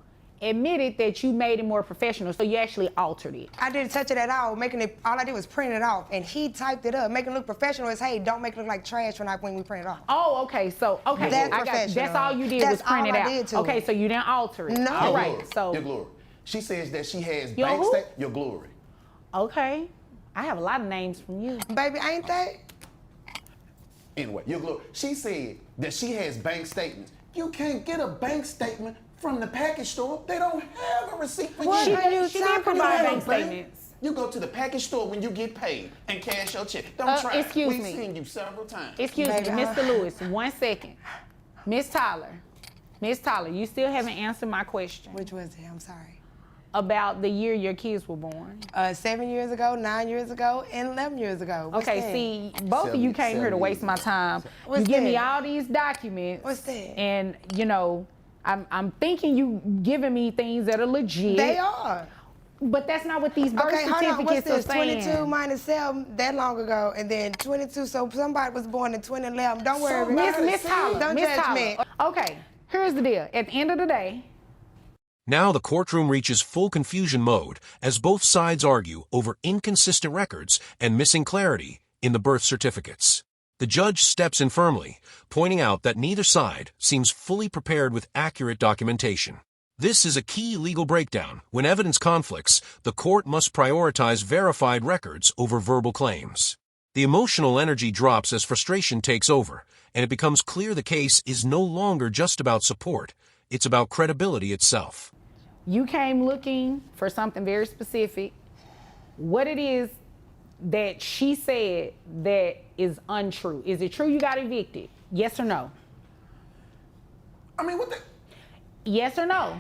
admitted that you made it more professional, so you actually altered it. I didn't touch it at all, all I did was print it off, and he typed it up, making it look professional as, hey, don't make it look like trash when we print it off. Oh, okay, so, okay. That's I got, professional. that's all you did That's was print it all I out. did to Okay, it. so you didn't alter it. No. All right, Glory. so. Your glory. She says that she has Your bank who? statements. Your glory. Okay. I have a lot of names from you. Baby, ain't they? Anyway, your glory. She said that she has bank statements. You can't get a bank statement from the package store. They don't have a receipt for What you. are you She did talking provide about? bank statements. You go to the package store when you get paid and cash your check. Don't try. Excuse We've me. seen you several times. Excuse me, Mr. Lewis, 1 second. Miss Tyler, you still haven't answered my question. Which was it? I'm sorry. About the year your kids were born. 7 years ago, 9 years ago, and 11 years ago. What's Okay, that? see, both of you came here to waste my time. What's you give me that? all these documents. What's that? And, you know, I'm thinking you giving me things that are legit. They are. But that's not what these birth Okay, hold on. What's certificates are this? saying. 22 minus 7 that long ago, and then 22. So somebody was born in 2011. Don't worry about it. Miss Tyler, Don't Miss judge Tyler. me. Okay, here's the deal. At the end of the day, Now the courtroom reaches full confusion mode as both sides argue over inconsistent records and missing clarity in the birth certificates. The judge steps in firmly, pointing out that neither side seems fully prepared with accurate documentation. This is a key legal breakdown. When evidence conflicts, the court must prioritize verified records over verbal claims. The emotional energy drops as frustration takes over, and it becomes clear the case is no longer just about support, it's about credibility itself. you came looking for something very specific. What it is that she said that is untrue? Is it true you got evicted? Yes or no? I mean, what the? Yes or no?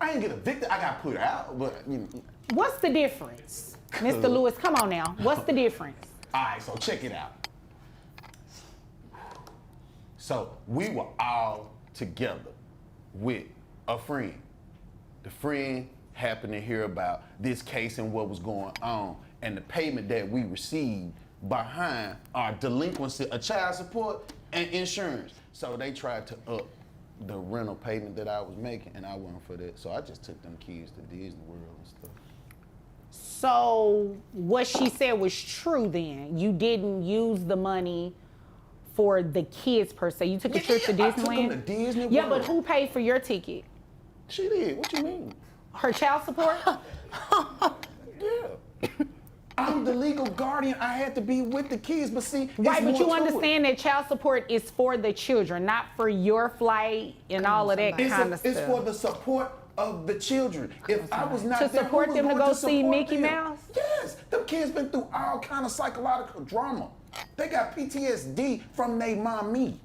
I ain't get evicted. I got put out, but you know. What's the difference? Mr. Lewis, come on now. What's the difference? All right, so check it out. So we were all together with a friend. The friend happened to hear about this case and what was going on, and the payment that we received behind our delinquency of child support and insurance. So they tried to up the rental payment that I was making, and I wasn't for that. So I just took them kids to Disney World and stuff. So what she said was true then. You didn't use the money for the kids per se. You took a trip to Disneyland? I took them to Disney Yeah, World. but who paid for your ticket? She did. What you mean? Her child support? Yeah. I'm the legal guardian. I had to be with the kids, but see, Right, but it's you more to it. understand that child support is for the children, not for your flight and all of that kind of stuff. It's for the support of the children. If I was not To there, who support was them to going go see support Mickey them? Mouse? Yes, them kids been through all kind of psychological drama. They got PTSD from their mommy.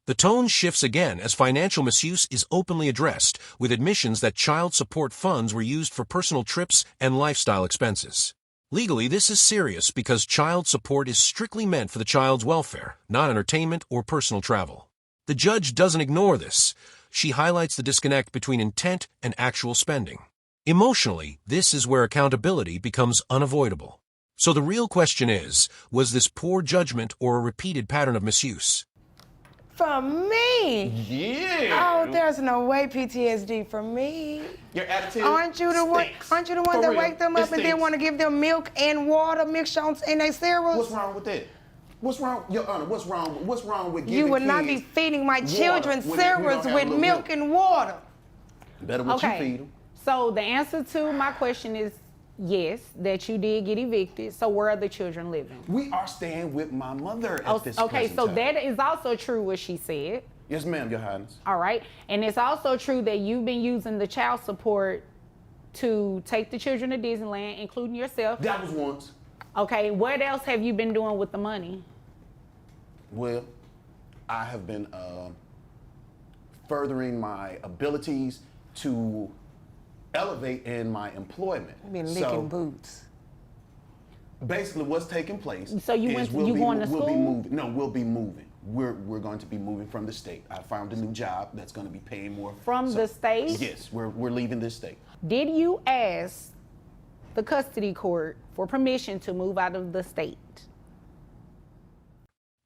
The tone shifts again as financial misuse is openly addressed, with admissions that child support funds were used for personal trips and lifestyle expenses. Legally, this is serious because child support is strictly meant for the child's welfare, not entertainment or personal travel. The judge doesn't ignore this. She highlights the disconnect between intent and actual spending. Emotionally, this is where accountability becomes unavoidable. So the real question is, was this poor judgment or a repeated pattern of misuse? From me? Yeah. Oh, there's no way PTSD from me. Your attitude Aren't you the one stinks. that For real, wake them it up and then stinks. want to give them milk and water mixed in their cereals? What's wrong with that? What's wrong, Your Honor? What's wrong with giving You would not be kids feeding my water children when we don't cereals have with a little milk and water. Better what you feed them. So the answer to my question is yes, that you did get evicted. So where are the children living? We are staying with my mother at this Okay, present so time. that is also true what she said. Yes, ma'am, Your Highness. All right. And it's also true that you've been using the child support to take the children to Disneyland, including yourself. That was once. Okay, what else have you been doing with the money? Well, I have been furthering my abilities to elevate in my employment. I've been licking boots. Basically, what's taking place? So you is going to we'll be school? moving. No, we'll be moving. We're going to be moving from the state. I found a new job that's going to be paying more. From the state? Yes, we're leaving this state. Did you ask the custody court for permission to move out of the state?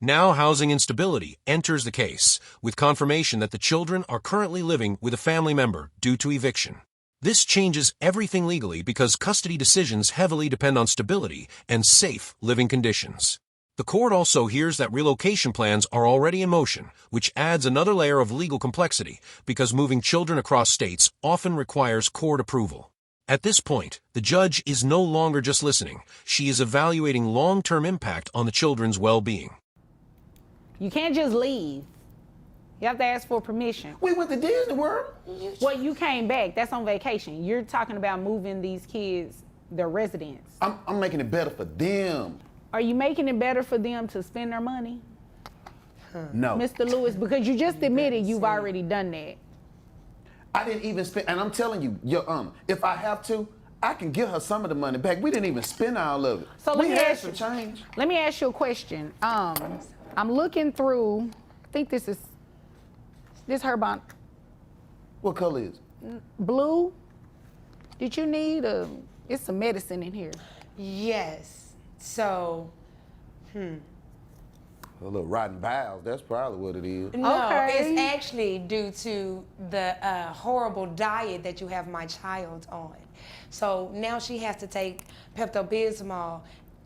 Now housing instability enters the case, with confirmation that the children are currently living with a family member due to eviction. This changes everything legally because custody decisions heavily depend on stability and safe living conditions. The court also hears that relocation plans are already in motion, which adds another layer of legal complexity because moving children across states often requires court approval. At this point, the judge is no longer just listening. She is evaluating long-term impact on the children's well-being. You can't just leave. You have to ask for permission. We went to Disney World. Well, you came back. That's on vacation. You're talking about moving these kids, their residence. I'm making it better for them. Are you making it better for them to spend their money? No. Mr. Lewis, because you just admitted you've already done that. I didn't even spend, and I'm telling you, if I have to, I can give her some of the money back. We didn't even spend all of it. So let we me had ask some you, change. Let me ask you a question. I'm looking through, I think this her bond. What color is it? Blue. Did you need it's some medicine in here. Yes. So, A little rotten bowels. That's probably what it is. No, Okay. it's actually due to the horrible diet that you have my child on. So now she has to take Pepto-Bismol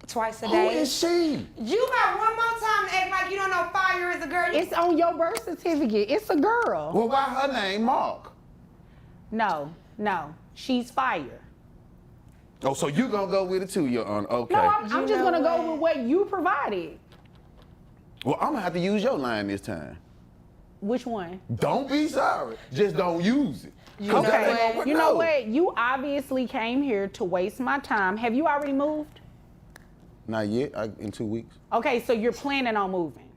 twice a Who day. is she? You got one more time to act like you don't know Fire is a girl. It's on your birth certificate. It's a girl. Well, why her name Mark? No, she's Fire. Oh, so you gonna go with it too, Your Honor? Okay. No, I'm just know gonna go what? with what you provided. Well, I'm gonna have to use your line this time. Which one? Don't be sorry. Just don't use it. 'Cause that ain't gonna work. You know No. what? You obviously came here to waste my time. Have you already moved? Not yet. In 2 weeks. Okay, so you're planning on moving.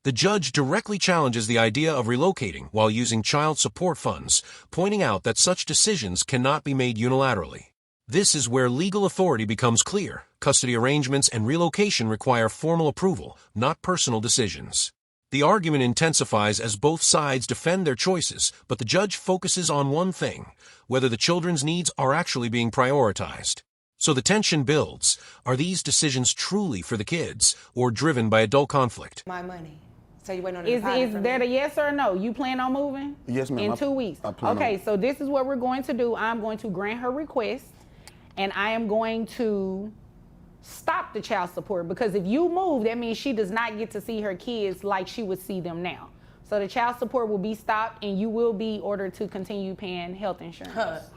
The judge directly challenges the idea of relocating while using child support funds, pointing out that such decisions cannot be made unilaterally. This is where legal authority becomes clear. Custody arrangements and relocation require formal approval, not personal decisions. The argument intensifies as both sides defend their choices, but the judge focuses on one thing: whether the children's needs are actually being prioritized. So the tension builds. Are these decisions truly for the kids, or driven by adult conflict? My money. So you waiting on Is the that a yes or a no? You plan on moving? Yes, ma'am. In 2 weeks. I plan Okay, on- so this is what we're going to do. I'm going to grant her request, and I am going to stop the child support, because if you move, that means she does not get to see her kids like she would see them now. So the child support will be stopped, and you will be ordered to continue paying health insurance.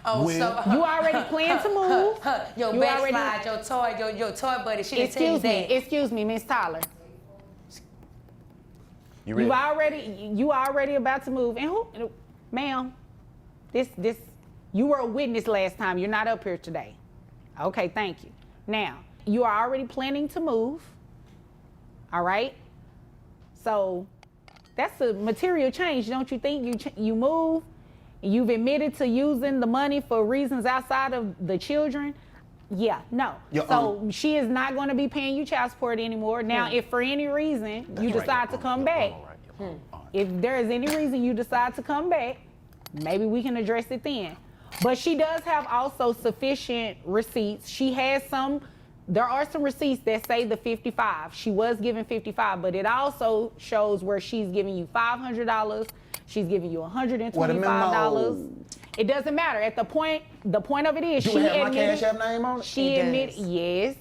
You already plan to move. Your You already- backslide, your toy buddy. She didn't tell you that. Excuse me, Miss Tyler. You ready? You already about to move. And who, ma'am, you were a witness last time. You're not up here today. Okay, thank you. Now, you are already planning to move. All right? So that's a material change, don't you think? You move, you've admitted to using the money for reasons outside of the children. Yeah, no. So she is not going to be paying you child support anymore. Now, if for any reason you decide to come back, if there is any reason you decide to come back, maybe we can address it then. But she does have also sufficient receipts. She has some there are some receipts that say the 55. She was given 55, but it also shows where she's giving you $500. She's giving you $125. It doesn't matter. At the point of it is, Do she it have my admitted. Cash App name on it? She admitted, yes.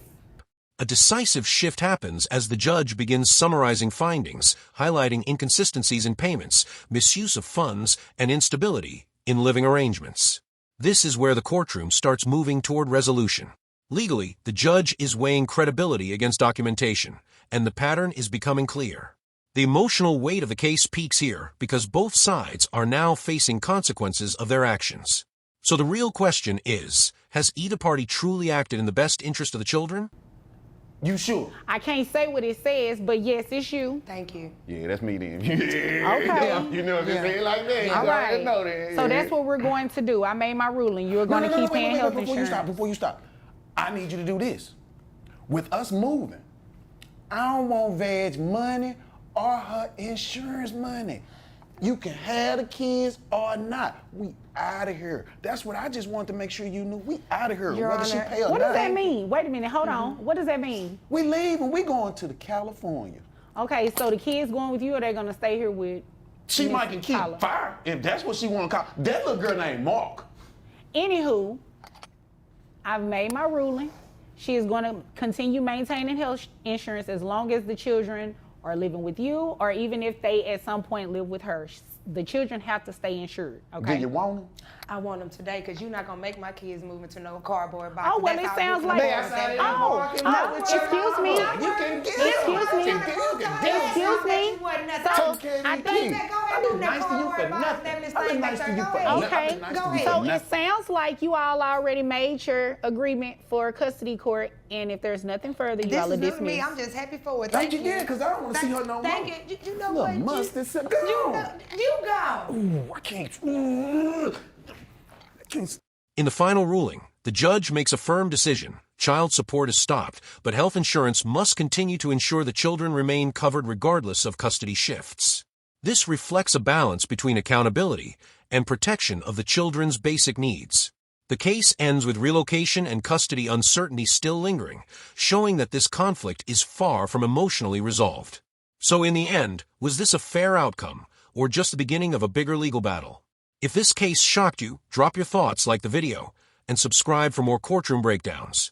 A decisive shift happens as the judge begins summarizing findings, highlighting inconsistencies in payments, misuse of funds, and instability in living arrangements. This is where the courtroom starts moving toward resolution. Legally, the judge is weighing credibility against documentation, and the pattern is becoming clear. The emotional weight of the case peaks here because both sides are now facing consequences of their actions. So the real question is, has either party truly acted in the best interest of the children? You sure? I can't say what it says, but yes, it's you. Thank you. Yeah, that's me then. Okay. You know, if it's ain't like that, you All already right. know that. So that's what we're going to do. I made my ruling. You're going to keep paying health insurance. Before you stop, I need you to do this. With us moving, I don't want Veg money or her insurance money. You can have the kids or not. We out of here. That's what I just wanted to make sure you knew. We out of here, Your whether she Honor, pay or What not. does that mean? Wait a minute. Hold on. What does that mean? We leaving. We going to the California. Okay, so the kids going with you, or they're going to stay here with She Miss might can keep Tyler? fire if that's what she want to call. That little girl named Mark. Anywho, I've made my ruling. She is going to continue maintaining health insurance as long as the children are living with you, or even if they at some point live with her. The children have to stay insured, okay? Do you want them? I want them today because you're not gonna make my kids move into no cardboard box. Oh, well, That's it how sounds you like. feel about that. Excuse me. You can get Excuse me. Excuse me. So, I think. I've been nice to you for nothing. I've been nice to you for nothing. Okay, so it sounds like you all already made your agreement for custody court, and if there's nothing further, you all are This is me. dismissed. I'm just happy for it. Thank you, yeah, because I don't want to see her no more. Thank you. You know Little what? mustard, sit You down. go. Ooh, I can't. I can't. In the final ruling, the judge makes a firm decision. Child support is stopped, but health insurance must continue to ensure the children remain covered regardless of custody shifts. This reflects a balance between accountability and protection of the children's basic needs. The case ends with relocation and custody uncertainty still lingering, showing that this conflict is far from emotionally resolved. So in the end, was this a fair outcome, or just the beginning of a bigger legal battle? If this case shocked you, drop your thoughts, like the video, and subscribe for more courtroom breakdowns.